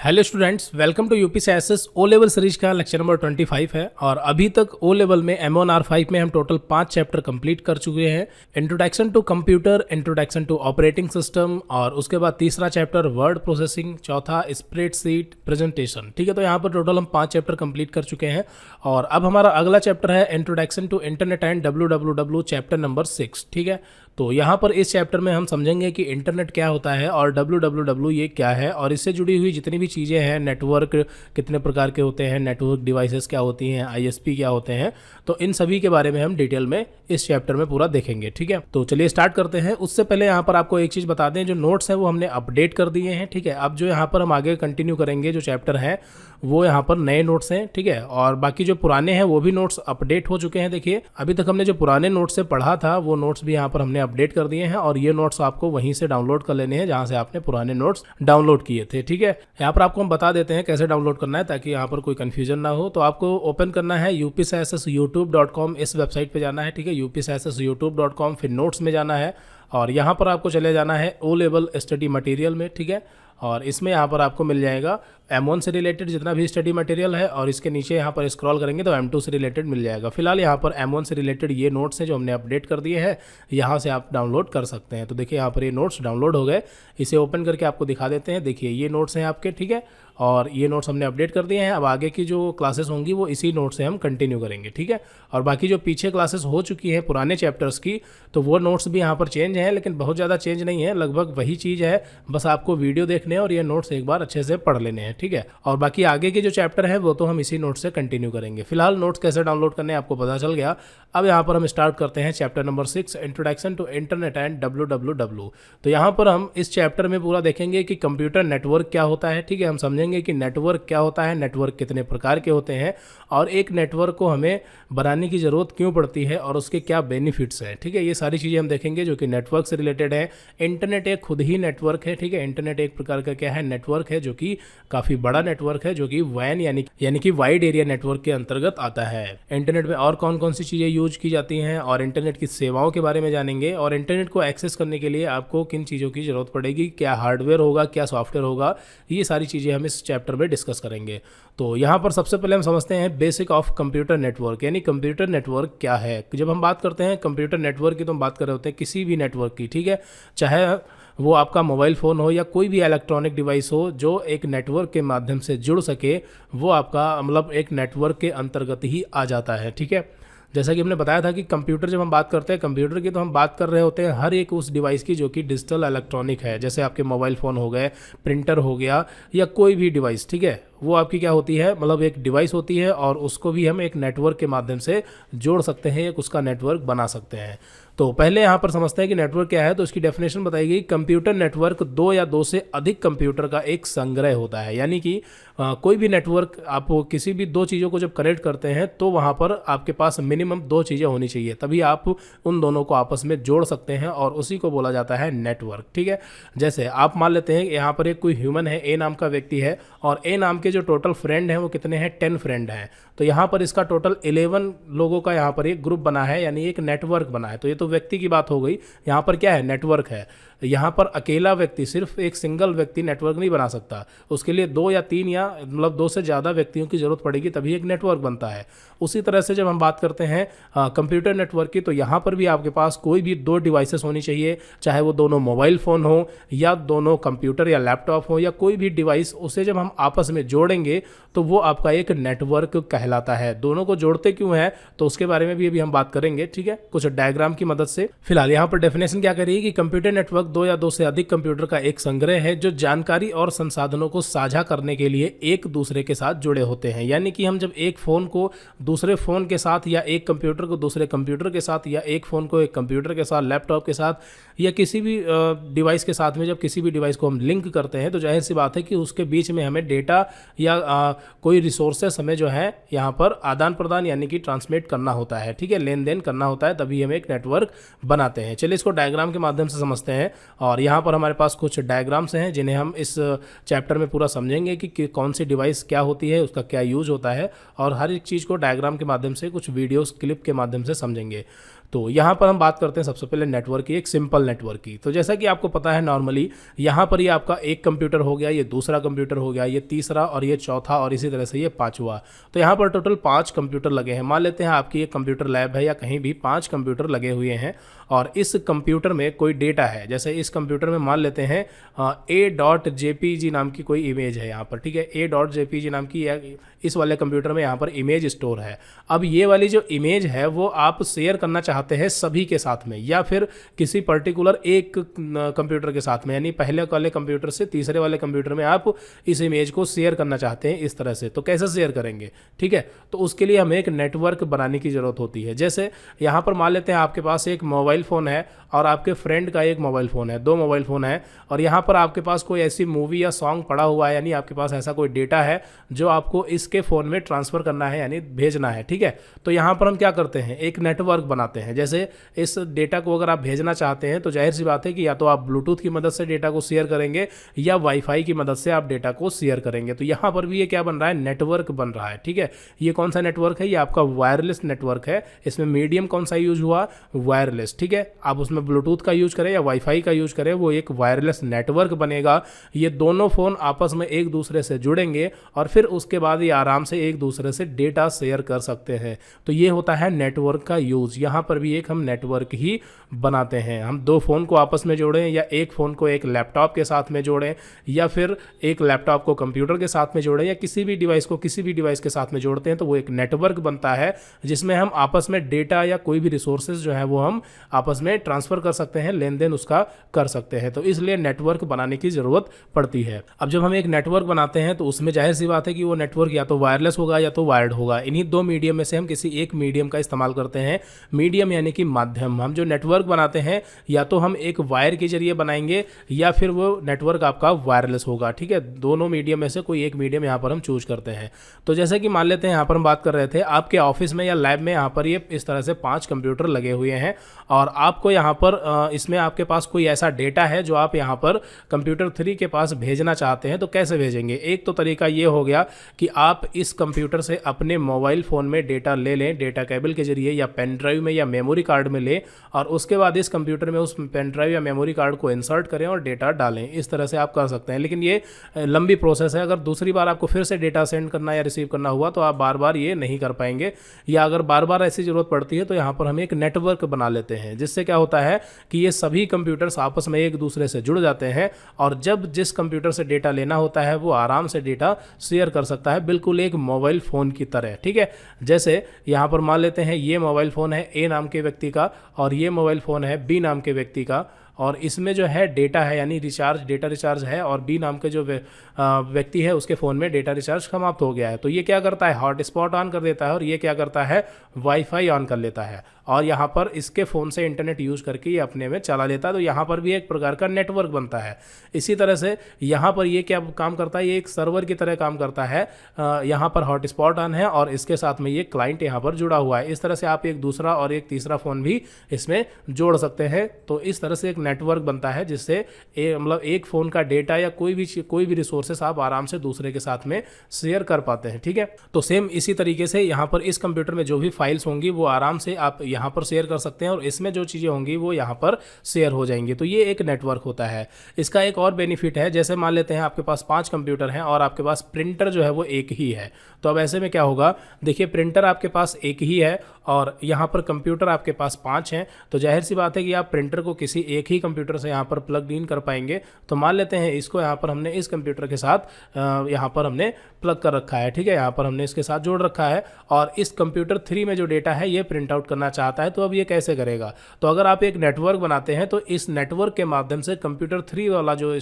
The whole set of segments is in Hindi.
Hello students, welcome to UPCSS O level series का लेक्चर नंबर 25 है। और अभी तक ओ लेवल में M1R5 में हम टोटल 5 चैप्टर कंप्लीट कर चुके हैं। Introduction to computer, introduction to operating system, और उसके बाद तीसरा चैप्टर वर्ड प्रोसेसिंग, चौथा स्प्रेडशीट प्रेजेंटेशन। ठीक है, तो यहाँ पर टोटल हम 5 चैप्टर कंप्लीट कर चुके हैं। और अब हमारा अगला चैप्टर है introduction to internet and www, chapter number 6। ठीक है, तो यहाँ पर इस चैप्टर में हम समझेंगे कि इंटरनेट क्या होता है और www ये क्या है, और इससे जुड़ी हुई जितनी भी चीज़ें हैं, नेटवर्क कितने प्रकार के होते हैं, नेटवर्क डिवाइसेस क्या होती हैं, ISP क्या होते हैं, तो इन सभी के बारे में हम डिटेल में इस चैप्टर में पूरा देखेंगे। ठीक है, तो चलिए स्टार्ट करते हैं। उससे पहले यहाँ पर आपको एक चीज़ बता दें, जो नोट्स हैं वो हमने अपडेट कर दिए हैं। ठीक है, अब जो यहाँ पर हम आगे कंटिन्यू करेंगे, जो चैप्टर है वो यहाँ पर नए नोट्स हैं। ठीक है, और बाकी जो पुराने हैं वो भी नोट्स अपडेट हो चुके हैं। देखिए, अभी तक हमने जो पुराने नोट्स से पढ़ा था वो नोट्स भी यहाँ पर हमने अपडेट कर दिए हैं, और ये नोट्स आपको वहीं से डाउनलोड कर लेने हैं जहाँ से आपने पुराने नोट्स डाउनलोड किए थे। ठीक है, यहाँ पर आपको हम बता देते हैं कैसे डाउनलोड करना है ताकि यहाँ पर कोई कंफ्यूजन ना हो। तो आपको ओपन करना है upsyoutube.com, इस वेबसाइट पे जाना है। ठीक है, upsyoutube.com, फिर नोट्स में जाना है और यहाँ पर आपको चले जाना है ओ लेवल स्टडी मटेरियल में। ठीक है, और इसमें यहाँ पर आपको मिल जाएगा M1 से रिलेटेड जितना भी स्टडी मटेरियल है, और इसके नीचे यहाँ पर स्क्रॉल करेंगे तो M2 से रिलेटेड मिल जाएगा। फिलहाल यहाँ पर M1 से रिलेटेड ये नोट्स हैं जो हमने अपडेट कर दिए हैं, यहाँ से आप डाउनलोड कर सकते हैं। तो देखिए यहाँ पर ये नोट्स डाउनलोड हो गए। इसे ओपन करके आपको दिखा देते हैं। देखिए ये नोट्स हैं आपके। ठीक है, और ये नोट्स हमने अपडेट कर दिए हैं। अब आगे की जो क्लासेस होंगी वो इसी नोट से हम कंटिन्यू करेंगे। ठीक है, और बाकी जो पीछे क्लासेस हो चुकी हैं पुराने चैप्टर्स की, तो वो नोट्स भी यहाँ पर चेंज हैं, लेकिन बहुत ज़्यादा चेंज नहीं है, लगभग वही चीज़ है। बस आपको वीडियो देखने और ये नोट्स एक बार अच्छे से पढ़ लेने हैं। ठीक है, और बाकी आगे के जो चैप्टर है वो तो हम इसी नोट से कंटिन्यू करेंगे। फिलहाल नोट्स कैसे डाउनलोड करने हैं आपको पता चल गया। अब यहाँ पर हम स्टार्ट करते हैं chapter number 6, introduction to internet and www। तो यहाँ पर हम इस चैप्टर में पूरा देखेंगे कि कंप्यूटर नेटवर्क क्या होता है। ठीक है, हम समझेंगे कि नेटवर्क क्या होता है, नेटवर्क कितने प्रकार के होते हैं, और एक नेटवर्क को हमें बनाने की ज़रूरत क्यों पड़ती है और उसके क्या बेनिफिट्स हैं। ठीक है, ये सारी चीज़ें हम देखेंगे जो कि नेटवर्क से रिलेटेड है। इंटरनेट एक खुद ही नेटवर्क है। ठीक है, इंटरनेट एक प्रकार का क्या है, नेटवर्क है, जो कि काफ़ी बड़ा नेटवर्क है, जो कि वैन यानी कि वाइड एरिया नेटवर्क के अंतर्गत आता है। इंटरनेट में और कौन कौन सी चीज़ें यूज की जाती हैं, और इंटरनेट की सेवाओं के बारे में जानेंगे, और इंटरनेट को एक्सेस करने के लिए आपको किन चीज़ों की ज़रूरत पड़ेगी, क्या हार्डवेयर होगा, क्या सॉफ्टवेयर होगा, ये सारी चीज़ें हम इस चैप्टर में डिस्कस करेंगे। तो यहाँ पर सबसे पहले हम समझते हैं बेसिक ऑफ कंप्यूटर नेटवर्क, यानी कंप्यूटर नेटवर्क क्या है। जब हम बात करते हैं कंप्यूटर नेटवर्क की तो हम बात कर रहे होते हैं किसी भी नेटवर्क की। ठीक है, चाहे वो आपका मोबाइल फ़ोन हो या कोई भी इलेक्ट्रॉनिक डिवाइस हो जो एक नेटवर्क के माध्यम से जुड़ सके, वो आपका मतलब एक नेटवर्क के अंतर्गत ही आ जाता है। ठीक है, जैसा कि हमने बताया था कि कंप्यूटर, जब हम बात करते हैं कंप्यूटर की तो हम बात कर रहे होते हैं हर एक उस डिवाइस की जो कि डिजिटल इलेक्ट्रॉनिक है, जैसे आपके मोबाइल फ़ोन हो गए, प्रिंटर हो गया, या कोई भी डिवाइस। ठीक है, वो आपकी क्या होती है, मतलब एक डिवाइस होती है, और उसको भी हम एक नेटवर्क के माध्यम से जोड़ सकते हैं, एक उसका नेटवर्क बना सकते हैं। तो पहले यहाँ पर समझते हैं कि नेटवर्क क्या है। तो इसकी डेफिनेशन बताई गई, कंप्यूटर नेटवर्क दो या दो से अधिक कंप्यूटर का एक संग्रह होता है। यानी कि कोई भी नेटवर्क आप किसी भी दो चीज़ों को जब कनेक्ट करते हैं तो वहाँ पर आपके पास मिनिमम दो चीज़ें होनी चाहिए, तभी आप उन दोनों को आपस में जोड़ सकते हैं, और उसी को बोला जाता है नेटवर्क। ठीक है, जैसे आप मान लेते हैं यहाँ पर एक कोई ह्यूमन है, ए नाम का व्यक्ति है, और ए नाम के जो टोटल फ्रेंड हैं वो कितने हैं, 10 फ्रेंड हैं। तो यहाँ पर इसका टोटल 11 लोगों का यहाँ पर एक ग्रुप बना है, यानी एक नेटवर्क बना है। तो ये तो व्यक्ति की बात हो गई, यहाँ पर क्या है, नेटवर्क है। यहाँ पर अकेला व्यक्ति, सिर्फ एक सिंगल व्यक्ति नेटवर्क नहीं बना सकता, उसके लिए दो या तीन या मतलब दो से ज़्यादा व्यक्तियों की ज़रूरत पड़ेगी, तभी एक नेटवर्क बनता है। उसी तरह से जब हम बात करते हैं कंप्यूटर नेटवर्क की, तो यहाँ पर भी आपके पास कोई भी दो डिवाइसेस होनी चाहिए, चाहे वो दोनों मोबाइल फ़ोन हो या दोनों कंप्यूटर या लैपटॉप हो या कोई भी डिवाइस, उसे जब हम आपस में जोड़ेंगे तो वो आपका एक नेटवर्क कहलाता है। दोनों को जोड़ते क्यों है तो उसके बारे में भी अभी हम बात करेंगे। ठीक है, कुछ डायग्राम की मदद से। फिलहाल यहाँ पर डेफिनेशन क्या करिए कि कंप्यूटर नेटवर्क दो या दो से अधिक कंप्यूटर का एक संग्रह है जो जानकारी और संसाधनों को साझा करने के लिए एक दूसरे के साथ जुड़े होते हैं। यानी कि हम जब एक फ़ोन को दूसरे फ़ोन के साथ, या एक कंप्यूटर को दूसरे कंप्यूटर के साथ, या एक फ़ोन को एक कंप्यूटर के साथ, लैपटॉप के साथ, या किसी भी डिवाइस के साथ में जब किसी भी डिवाइस को हम लिंक करते हैं, तो जाहिर सी बात है कि उसके बीच में हमें डेटा या कोई रिसोर्सेस हमें जो है यहाँ पर आदान प्रदान यानी कि ट्रांसमिट करना होता है। ठीक है, लेन देन करना होता है, तभी हम एक नेटवर्क बनाते हैं। चलिए इसको डायग्राम के माध्यम से समझते हैं, और यहाँ पर हमारे पास कुछ डायग्राम्स हैं जिन्हें हम इस चैप्टर में पूरा समझेंगे कि कौन सी डिवाइस क्या होती है, उसका क्या यूज होता है, और हर एक चीज़ को डायग्राम के माध्यम से, कुछ वीडियोस क्लिप के माध्यम से समझेंगे। तो यहाँ पर हम बात करते हैं सबसे पहले नेटवर्क की, एक सिंपल नेटवर्क की। तो जैसा कि आपको पता है नॉर्मली यहाँ पर ये आपका एक कंप्यूटर हो गया, ये दूसरा कंप्यूटर हो गया, ये तीसरा और ये चौथा और इसी तरह से ये पांचवा। तो यहाँ पर टोटल 5 कंप्यूटर लगे हैं। मान लेते हैं आपकी एक कंप्यूटर लैब है या कहीं भी 5 कंप्यूटर लगे हुए हैं और इस कंप्यूटर में कोई डेटा है। जैसे इस कंप्यूटर में मान लेते हैं a.jpg नाम की कोई इमेज है यहाँ पर, ठीक है, a.jpg नाम की इस वाले कंप्यूटर में यहाँ पर इमेज स्टोर है। अब ये वाली जो इमेज है वो आप शेयर करना चाहते हैं सभी के साथ में या फिर किसी पर्टिकुलर एक कंप्यूटर के साथ में, यानी पहले वाले कंप्यूटर से तीसरे वाले कंप्यूटर में आप इस इमेज को शेयर करना चाहते हैं इस तरह से। तो कैसे शेयर करेंगे, ठीक है, तो उसके लिए हमें एक नेटवर्क बनाने की ज़रूरत होती है। जैसे यहाँ पर मान लेते हैं आपके पास एक मोबाइल फ़ोन है और आपके फ्रेंड का एक मोबाइल फ़ोन है, 2 मोबाइल फ़ोन है और यहाँ पर आपके पास कोई ऐसी मूवी या सॉन्ग पड़ा हुआ है, यानी आपके पास ऐसा कोई डेटा है जो आपको इसके फ़ोन में ट्रांसफ़र करना है यानी भेजना है, ठीक है। तो यहाँ पर हम क्या करते हैं, एक नेटवर्क बनाते हैं। जैसे इस डेटा को अगर आप भेजना चाहते हैं तो जाहिर सी बात है कि या तो आप ब्लूटूथ की मदद से डेटा को शेयर करेंगे या वाईफाई की मदद से आप डेटा को शेयर करेंगे। तो यहाँ पर भी ये क्या बन रहा है, नेटवर्क बन रहा है, ठीक है। ये कौन सा नेटवर्क है, ये आपका वायरलेस नेटवर्क है। इसमें मीडियम कौन सा यूज हुआ, वायरलेस, ठीक है। आप उसमें ब्लूटूथ का यूज करें या वाईफाई का यूज करें, वो एक वायरलेस नेटवर्क बनेगा। ये दोनों फोन आपस में एक दूसरे से जुड़ेंगे और फिर उसके बाद ये आराम से एक दूसरे से डेटा शेयर कर सकते हैं। तो ये होता है नेटवर्क का यूज। यहाँ पर भी एक हम नेटवर्क ही बनाते हैं। हम 2 फोन को आपस में जोड़ें या एक फ़ोन को एक लैपटॉप के साथ में जोड़ें या फिर एक लैपटॉप को कंप्यूटर के साथ में जोड़ें या किसी भी डिवाइस को किसी भी डिवाइस के साथ में जोड़ते हैं तो वो एक नेटवर्क बनता है जिसमें हम आपस में डेटा या कोई भी रिसोर्सेज जो है वो हम आपस में ट्रांसफ़र कर सकते हैं, लेन देन उसका कर सकते हैं। तो इसलिए नेटवर्क बनाने की ज़रूरत पड़ती है। अब जब हम एक नेटवर्क बनाते हैं तो उसमें जाहिर सी बात है कि वो नेटवर्क या तो वायरलेस होगा या तो वायर्ड होगा। इन्हीं 2 मीडियम में से हम किसी एक मीडियम का इस्तेमाल करते हैं। मीडियम यानी कि माध्यम। हम जो नेटवर्क बनाते हैं या तो हम एक वायर के जरिए बनाएंगे या फिर वो नेटवर्क आपका वायरलेस होगा, ठीक है। दोनों मीडियम में से कोई एक मीडियम यहाँ पर हम चूज करते हैं। तो जैसे कि मान लेते हैं यहाँ पर हम बात कर रहे थे आपके ऑफिस में या लैब में, यहाँ पर ये इस तरह से 5 कंप्यूटर लगे हुए हैं और आपको यहाँ पर इसमें आपके पास कोई ऐसा डेटा है जो आप यहाँ पर कंप्यूटर 3 के पास भेजना चाहते हैं। तो कैसे भेजेंगे, एक तो तरीका ये हो गया कि आप इस कंप्यूटर से अपने मोबाइल फ़ोन में डेटा ले लें, डेटा केबल के जरिए या पेन ड्राइव में या मेमोरी कार्ड में लें और उसके बाद इस कंप्यूटर में उस पेन ड्राइव या मेमोरी कार्ड को इंसर्ट करें और डेटा डालें। इस तरह से आप कर सकते हैं, लेकिन ये लंबी प्रोसेस है। अगर दूसरी बार आपको फिर से डेटा सेंड करना या रिसीव करना हुआ तो आप बार बार ये नहीं कर पाएंगे, या अगर बार बार ऐसी ज़रूरत पड़ती है तो यहाँ पर हम एक नेटवर्क बना लेते हैं जिससे क्या होता है कि ये सभी कंप्यूटर्स आपस में एक दूसरे से जुड़ जाते हैं और जब जिस कंप्यूटर से डेटा लेना होता है वो आराम से डेटा शेयर कर सकता है, बिल्कुल एक मोबाइल फ़ोन की तरह, ठीक है। जैसे यहाँ पर मान लेते हैं ये मोबाइल फ़ोन है ए नाम के व्यक्ति का और ये मोबाइल फ़ोन है बी नाम के व्यक्ति का और इसमें जो है डेटा है यानी डेटा रिचार्ज है और बी नाम के जो व्यक्ति है उसके फ़ोन में डेटा रिचार्ज समाप्त हो गया है। तो ये क्या करता है, हॉटस्पॉट ऑन कर देता है और ये क्या करता है, वाईफाई ऑन कर लेता है और यहाँ पर इसके फ़ोन से इंटरनेट यूज़ करके ये अपने में चला लेता है। तो यहाँ पर भी एक प्रकार का नेटवर्क बनता है। इसी तरह से यहाँ पर ये क्या काम करता है, ये एक सर्वर की तरह काम करता है। यहाँ पर हॉटस्पॉट ऑन है और इसके साथ में ये क्लाइंट यहाँ पर जुड़ा हुआ है। इस तरह से आप एक दूसरा और एक तीसरा फ़ोन भी इसमें जोड़ सकते हैं। तो इस तरह से एक नेटवर्क बनता है जिससे मतलब एक फ़ोन का डेटा या कोई भी रिसोर्सेस आप आराम से दूसरे के साथ में शेयर कर पाते हैं, ठीक है। तो सेम इसी तरीके से यहाँ पर इस कंप्यूटर में जो भी फाइल्स होंगी वो आराम से आप यहाँ पर शेयर कर सकते हैं और इसमें जो चीज़ें होंगी वो यहाँ पर शेयर हो जाएंगी। तो ये एक नेटवर्क होता है। इसका एक और बेनिफिट है, जैसे मान लेते हैं आपके पास 5 कंप्यूटर हैं और आपके पास प्रिंटर जो है वो एक ही है। तो अब ऐसे में क्या होगा, देखिए प्रिंटर आपके पास एक ही है और यहाँ पर कंप्यूटर आपके पास 5 हैं। तो जाहिर सी बात है कि आप प्रिंटर को किसी एक ही कंप्यूटर से यहाँ पर प्लग इन कर पाएंगे। तो मान लेते हैं इसको यहाँ पर हमने इस कंप्यूटर के साथ यहाँ पर हमने प्लग कर रखा है, ठीक है, यहाँ पर हमने इसके साथ जोड़ रखा है और इस कंप्यूटर 3 में जो डेटा है ये प्रिंट आउट करना चाहता है। तो अब ये कैसे करेगा, तो अगर आप एक नेटवर्क बनाते हैं तो इस नेटवर्क के माध्यम से कंप्यूटर 3 वाला जो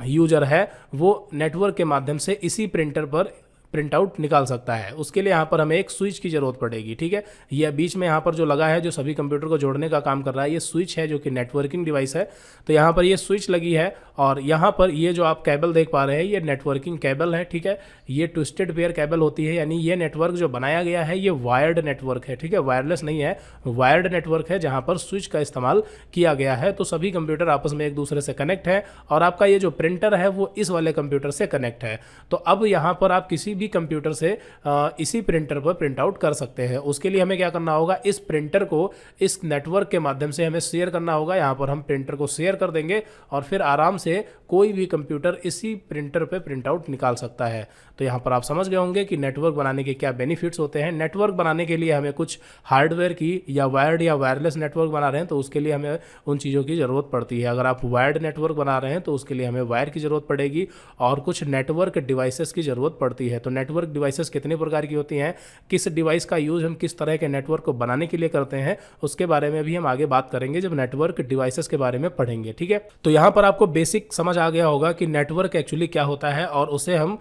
यूजर है वो नेटवर्क के माध्यम से इसी प्रिंटर पर प्रिंट आउट निकाल सकता है। उसके लिए यहाँ पर हमें एक स्विच की ज़रूरत पड़ेगी, ठीक है। यह बीच में यहाँ पर जो लगा है जो सभी कंप्यूटर को जोड़ने का काम कर रहा है ये स्विच है जो कि नेटवर्किंग डिवाइस है। तो यहाँ पर ये स्विच लगी है और यहाँ पर ये जो आप केबल देख पा रहे हैं ये नेटवर्किंग केबल है, ठीक है। ये ट्विस्टेड पेयर केबल होती है, यानी ये नेटवर्क जो बनाया गया है ये वायर्ड नेटवर्क है, ठीक है, वायरलेस नहीं है, वायर्ड नेटवर्क है जहाँ पर स्विच का इस्तेमाल किया गया है। तो सभी कंप्यूटर आपस में एक दूसरे से कनेक्ट है और आपका ये जो प्रिंटर है वो इस वाले कंप्यूटर से कनेक्ट है। तो अब यहाँ पर आप किसी भी कंप्यूटर से इसी प्रिंटर पर प्रिंट आउट कर सकते हैं। उसके लिए हमें क्या करना होगा, इस प्रिंटर को इस नेटवर्क के माध्यम से हमें शेयर करना होगा। यहाँ पर हम प्रिंटर को शेयर कर देंगे और फिर आराम से कोई भी कंप्यूटर इसी प्रिंटर पे प्रिंट आउट निकाल सकता है। तो यहाँ पर आप समझ गए होंगे कि नेटवर्क बनाने के क्या बेनिफिट्स होते हैं। नेटवर्क बनाने के लिए हमें कुछ हार्डवेयर की या वायर्ड या वायरलेस नेटवर्क बना रहे हैं तो उसके लिए हमें उन चीज़ों की ज़रूरत पड़ती है। अगर आप वायर्ड नेटवर्क बना रहे हैं तो उसके लिए हमें वायर की ज़रूरत पड़ेगी और कुछ नेटवर्क डिवाइसेस की ज़रूरत पड़ती है। तो नेटवर्क डिवाइसेस कितने प्रकार की होती हैं, किस डिवाइस का यूज़ हम किस तरह के नेटवर्क को बनाने के लिए करते हैं, उसके बारे में भी हम आगे बात करेंगे जब नेटवर्क डिवाइसेस के बारे में पढ़ेंगे। ठीक है, तो यहाँ पर आपको बेसिक समझ आ गया होगा कि नेटवर्क एक्चुअली क्या होता है और उसे हम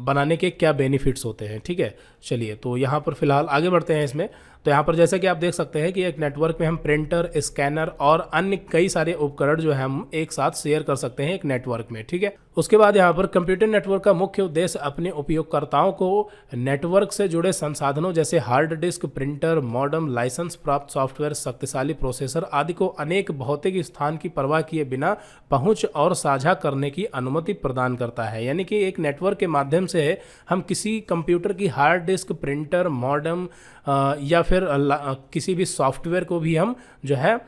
बनाने के क्या बेनिफिट्स होते हैं। ठीक है, चलिए तो यहाँ पर फिलहाल आगे बढ़ते हैं इसमें। तो यहाँ पर जैसे कि आप देख सकते हैं कि एक नेटवर्क में हम प्रिंटर, स्कैनर और अन्य कई सारे उपकरण जो है हम एक साथ शेयर कर सकते हैं एक नेटवर्क में। ठीक है, उसके बाद यहाँ पर कंप्यूटर नेटवर्क का मुख्य उद्देश्य अपने उपयोगकर्ताओं को नेटवर्क से जुड़े संसाधनों जैसे hard disk, printer, modem, licence प्राप्त सॉफ्टवेयर, शक्तिशाली प्रोसेसर आदि को अनेक भौतिक स्थान की परवाह किए बिना पहुंच और साझा करने की अनुमति प्रदान करता है। यानी कि एक नेटवर्क के माध्यम से हम किसी कंप्यूटर की हार्ड डिस्क, प्रिंटर, मॉडेम या फिर किसी भी सॉफ्टवेयर को भी हम जो है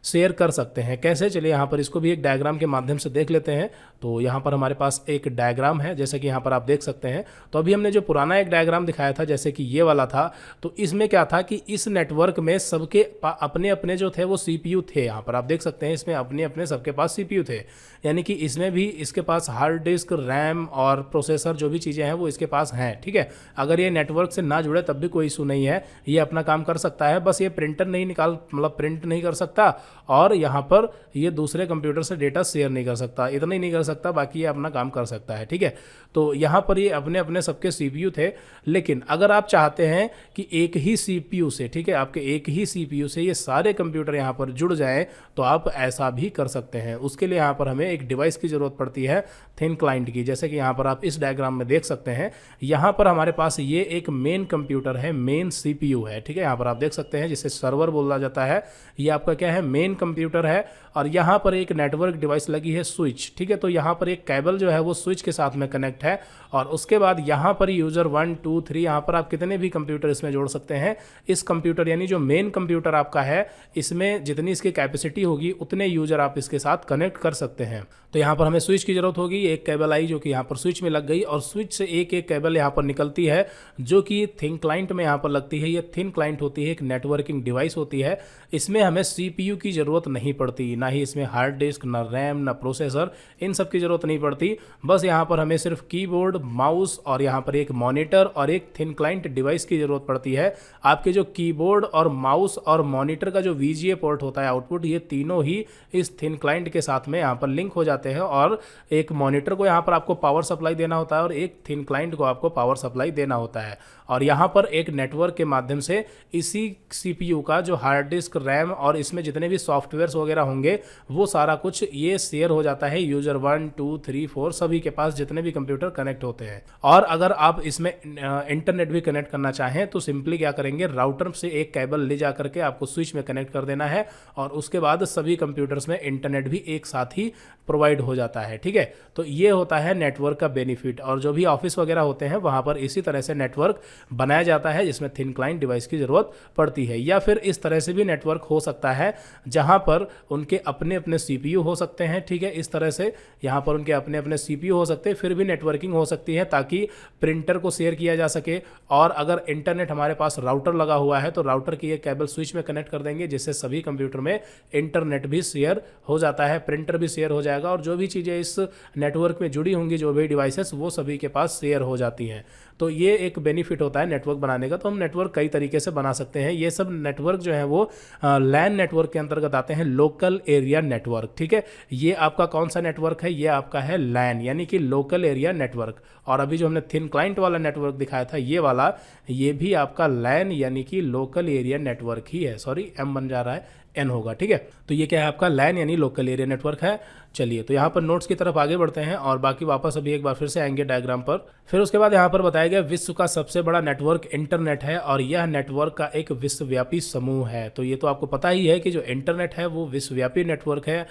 शेयर कर सकते हैं। कैसे, चलिए यहाँ पर इसको भी एक डायग्राम के माध्यम से देख लेते हैं। तो यहाँ पर हमारे पास एक डायग्राम है जैसे कि यहाँ पर आप देख सकते हैं। तो अभी हमने जो पुराना एक डायग्राम दिखाया था जैसे कि ये वाला था, तो इसमें क्या था कि इस नेटवर्क में सबके अपने अपने जो थे वो CPU थे। यहाँ पर आप देख सकते हैं इसमें अपने अपने सबके पास CPU थे, यानी कि इसमें भी इसके पास हार्ड डिस्क, रैम और प्रोसेसर जो भी चीज़ें हैं वो इसके पास हैं। ठीक है, अगर ये नेटवर्क से ना जुड़े तब भी कोई इशू नहीं है, ये अपना काम कर सकता है। बस ये प्रिंटर नहीं मतलब प्रिंट नहीं कर सकता और यहाँ पर ये दूसरे कंप्यूटर से डेटा शेयर नहीं कर सकता, इतना ही नहीं कर सकता, बाकी ये अपना काम कर सकता है। ठीक है, तो यहाँ पर ये अपने अपने सबके CPU थे। लेकिन अगर आप चाहते हैं कि एक ही CPU से, ठीक है, आपके एक ही CPU से ये सारे कंप्यूटर यहाँ पर जुड़ जाएं तो आप ऐसा भी कर सकते हैं। उसके लिए यहाँ पर हमें एक डिवाइस की ज़रूरत पड़ती है, थिन क्लाइंट की। जैसे कि यहाँ पर आप इस डायग्राम में देख सकते हैं, यहाँ पर हमारे पास ये एक मेन कंप्यूटर है, मेन CPU है। ठीक है, यहाँ पर आप देख सकते हैं जिसे सर्वर बोला जाता है, ये आपका क्या है, मेन कंप्यूटर है। और यहाँ पर एक नेटवर्क डिवाइस लगी है, स्विच। ठीक है, तो यहाँ पर एक केबल जो है वो स्विच के साथ में कनेक्ट है और उसके बाद यहाँ पर यूज़र 1 2 3 यहाँ पर आप कितने भी कंप्यूटर इसमें जोड़ सकते हैं। इस कंप्यूटर यानी जो मेन कंप्यूटर आपका है, इसमें जितनी इसकी कैपेसिटी होगी उतने यूज़र आप इसके साथ कनेक्ट कर सकते हैं। तो यहाँ पर हमें स्विच की ज़रूरत होगी, एक केबल आई जो कि यहाँ पर स्विच में लग गई और स्विच से एक एक केबल यहाँ पर निकलती है जो कि थिन क्लाइंट में यहाँ पर लगती है। ये थिन क्लाइंट होती है, एक नेटवर्किंग डिवाइस होती है। इसमें हमें CPU की ज़रूरत नहीं पड़ती, ना ही इसमें हार्ड डिस्क, ना रैम, ना प्रोसेसर, इन सब की ज़रूरत नहीं पड़ती। बस यहाँ पर हमें सिर्फ कीबोर्ड, माउस और यहाँ पर एक मॉनिटर और एक थिन क्लाइंट डिवाइस की ज़रूरत पड़ती है। आपके जो कीबोर्ड और माउस और मॉनिटर का जो VGA पोर्ट होता है आउटपुट, ये तीनों ही इस थिन क्लाइंट के साथ में यहाँ पर लिंक हो जाते हैं और एक मॉनिटर को यहाँ पर आपको पावर सप्लाई देना होता है और एक थिन क्लाइंट को आपको पावर सप्लाई देना होता है। और यहाँ पर एक नेटवर्क के माध्यम से इसी CPU का जो हार्ड डिस्क, रैम और इसमें जितने भी सॉफ्टवेयर्स वगैरह होंगे वो सारा कुछ ये शेयर हो जाता है यूजर 1 2 3 4 सभी के पास, जितने भी कंप्यूटर कनेक्ट होते हैं। और अगर आप इसमें इंटरनेट भी कनेक्ट करना चाहें तो सिंपली क्या करेंगे, राउटर से एक केबल ले जा करके आपको स्विच में कनेक्ट कर देना है और उसके बाद सभी कंप्यूटर्स में इंटरनेट भी एक साथ ही प्रोवाइड हो जाता है। ठीक है, तो ये होता है नेटवर्क का बेनिफिट। और जो भी ऑफिस वगैरह होते हैं वहाँ पर इसी तरह से नेटवर्क बनाया जाता है जिसमें थिन क्लाइंट डिवाइस की ज़रूरत पड़ती है। या फिर इस तरह से भी नेटवर्क हो सकता है जहाँ पर उनके अपने अपने CPU हो सकते हैं। ठीक है, इस तरह से यहाँ पर उनके अपने अपने CPU हो सकते हैं, फिर भी नेटवर्किंग हो सकती है ताकि प्रिंटर को शेयर किया जा सके। और अगर इंटरनेट हमारे पास राउटर लगा हुआ है तो राउटर की एक केबल स्विच में कनेक्ट कर देंगे जिससे सभी कंप्यूटर में इंटरनेट भी शेयर हो जाता है, प्रिंटर भी शेयर हो जाएगा और जो भी चीज़ें इस नेटवर्क में जुड़ी होंगी, जो भी डिवाइसेस, वो सभी के पास शेयर हो जाती हैं। तो ये एक बेनिफिट होता है नेटवर्क बनाने का। तो हम नेटवर्क कई तरीके से बना सकते हैं। ये सब नेटवर्क जो है वो लैन नेटवर्क के अंतर्गत आते हैं, लोकल एरिया नेटवर्क। ठीक है, ये आपका कौन सा नेटवर्क है, ये आपका है लैन यानी कि लोकल एरिया नेटवर्क। और अभी जो हमने थिन क्लाइंट वाला नेटवर्क दिखाया था ये वाला, ये भी आपका लैन यानी कि लोकल एरिया नेटवर्क ही है। सॉरी, M बन जा रहा है, N होगा, ठीक है। तो ये क्या है आपका लैन यानी लोकल एरिया नेटवर्क है। चलिए तो यहाँ पर नोट्स की तरफ आगे बढ़ते हैं और बाकी वापस अभी एक बार फिर से आएंगे डायग्राम पर। फिर उसके बाद यहाँ पर बताया गया विश्व का सबसे बड़ा नेटवर्क इंटरनेट है और यह नेटवर्क का एक विश्वव्यापी समूह है। तो ये तो आपको पता ही है कि जो इंटरनेट है वो विश्वव्यापी नेटवर्क है,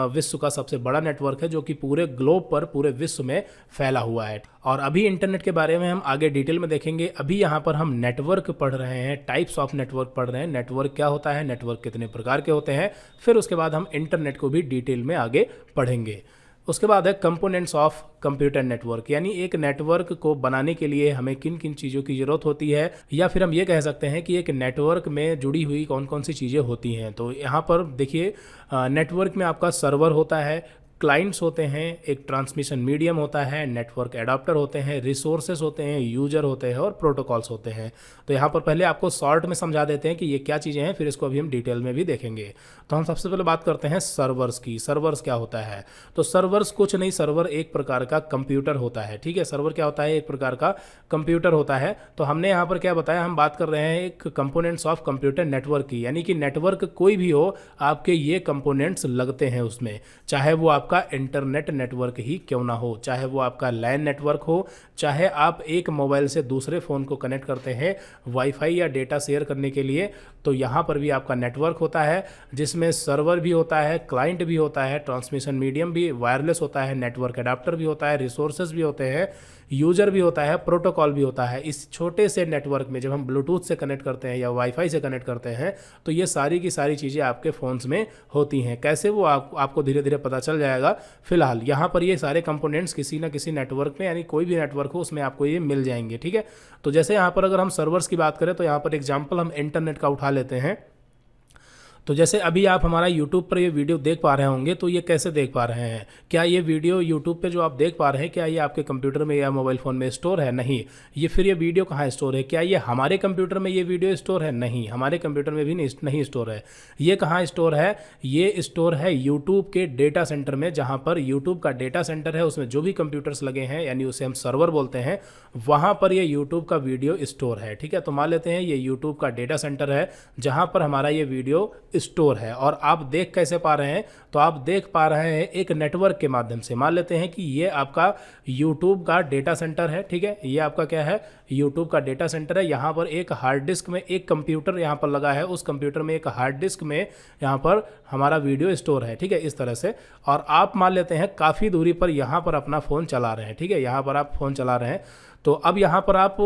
विश्व का सबसे बड़ा नेटवर्क है जो कि पूरे ग्लोब पर, पूरे विश्व में फैला हुआ है। और अभी इंटरनेट के बारे में हम आगे डिटेल में देखेंगे। अभी यहाँ पर हम नेटवर्क पढ़ रहे हैं, टाइप्स ऑफ नेटवर्क पढ़ रहे हैं, नेटवर्क क्या होता है, नेटवर्क कितने प्रकार के होते हैं। फिर उसके बाद हम इंटरनेट को भी डिटेल में आगे पढ़ेंगे। उसके बाद है कंपोनेंट्स ऑफ कंप्यूटर नेटवर्क, यानी एक नेटवर्क को बनाने के लिए हमें किन किन चीज़ों की ज़रूरत होती है, या फिर हम ये कह सकते हैं कि एक नेटवर्क में जुड़ी हुई कौन कौन सी चीज़ें होती हैं। तो यहाँ पर देखिए नेटवर्क में आपका सर्वर होता है, क्लाइंट्स होते हैं, एक ट्रांसमिशन मीडियम होता है, नेटवर्क एडाप्टर होते हैं, रिसोर्सेज होते हैं, यूजर होते हैं और प्रोटोकॉल्स होते हैं। तो यहाँ पर पहले आपको शॉर्ट में समझा देते हैं कि ये क्या चीज़ें हैं, फिर इसको अभी हम डिटेल में भी देखेंगे। तो हम सबसे पहले बात करते हैं सर्वर्स की। सर्वर्स क्या होता है? तो सर्वर्स कुछ नहीं, सर्वर एक प्रकार का कंप्यूटर होता है, ठीक है। सर्वर क्या होता है? एक प्रकार का कंप्यूटर होता है। तो हमने यहाँ पर क्या बताया, हम बात कर रहे हैं एक कंपोनेंट्स ऑफ कंप्यूटर नेटवर्क की, यानी कि नेटवर्क कोई भी हो, आपके ये कंपोनेंट्स लगते हैं उसमें, चाहे वो आपका इंटरनेट नेटवर्क ही क्यों ना हो, चाहे वो आपका लैन नेटवर्क हो, चाहे आप एक मोबाइल से दूसरे फ़ोन को कनेक्ट करते हैं वाईफाई या डेटा शेयर करने के लिए, तो यहाँ पर भी आपका नेटवर्क होता है जिसमें सर्वर भी होता है, क्लाइंट भी होता है, ट्रांसमिशन मीडियम भी वायरलेस होता है, नेटवर्क एडाप्टर भी होता है, रिसोर्सेज भी होते हैं, यूजर भी होता है, प्रोटोकॉल भी होता है। इस छोटे से नेटवर्क में जब हम ब्लूटूथ से कनेक्ट करते हैं या वाईफाई से कनेक्ट करते हैं तो ये सारी की सारी चीज़ें आपके फ़ोन्स में होती हैं। कैसे वो आपको धीरे धीरे पता चल जाएगा। फिलहाल यहाँ पर ये सारे कंपोनेंट्स किसी ना किसी नेटवर्क में, यानी कोई भी नेटवर्क हो उसमें आपको ये मिल जाएंगे, ठीक है। तो जैसे यहाँ पर अगर हम सर्वर्स की बात करें तो यहाँ पर एग्जाम्पल हम इंटरनेट का उठा लेते हैं। तो जैसे अभी आप हमारा YouTube पर ये वीडियो देख पा रहे होंगे, तो ये कैसे देख पा रहे हैं? क्या ये वीडियो YouTube पे जो आप देख पा रहे हैं, क्या ये आपके कंप्यूटर में या मोबाइल फ़ोन में स्टोर है? नहीं। ये फिर ये वीडियो कहाँ स्टोर है? क्या ये हमारे कंप्यूटर में ये वीडियो स्टोर है? नहीं, हमारे कंप्यूटर में भी नहीं स्टोर है। ये कहाँ स्टोर है? ये स्टोर है YouTube के डेटा सेंटर में, जहाँ पर YouTube का डेटा सेंटर है, उसमें जो भी कंप्यूटर्स लगे हैं, यानी उसे हम सर्वर बोलते हैं, वहाँ पर ये YouTube का वीडियो स्टोर है, ठीक है। तो मान लेते हैं ये YouTube का डेटा सेंटर है जहाँ पर हमारा ये वीडियो स्टोर है। और आप देख कैसे पा रहे हैं? तो आप देख पा रहे हैं एक नेटवर्क के माध्यम से। मान लेते हैं कि ये आपका YouTube का डेटा सेंटर है, ठीक है। ये आपका क्या है? YouTube का डेटा सेंटर है। यहाँ पर एक हार्ड डिस्क में एक कंप्यूटर यहाँ पर लगा है, उस कंप्यूटर में एक हार्ड डिस्क में यहाँ पर हमारा वीडियो स्टोर है, ठीक है, इस तरह से। और आप मान लेते हैं काफ़ी दूरी पर यहाँ पर अपना फ़ोन चला रहे हैं, ठीक है, यहाँ पर आप फ़ोन चला रहे हैं। तो अब यहाँ पर आप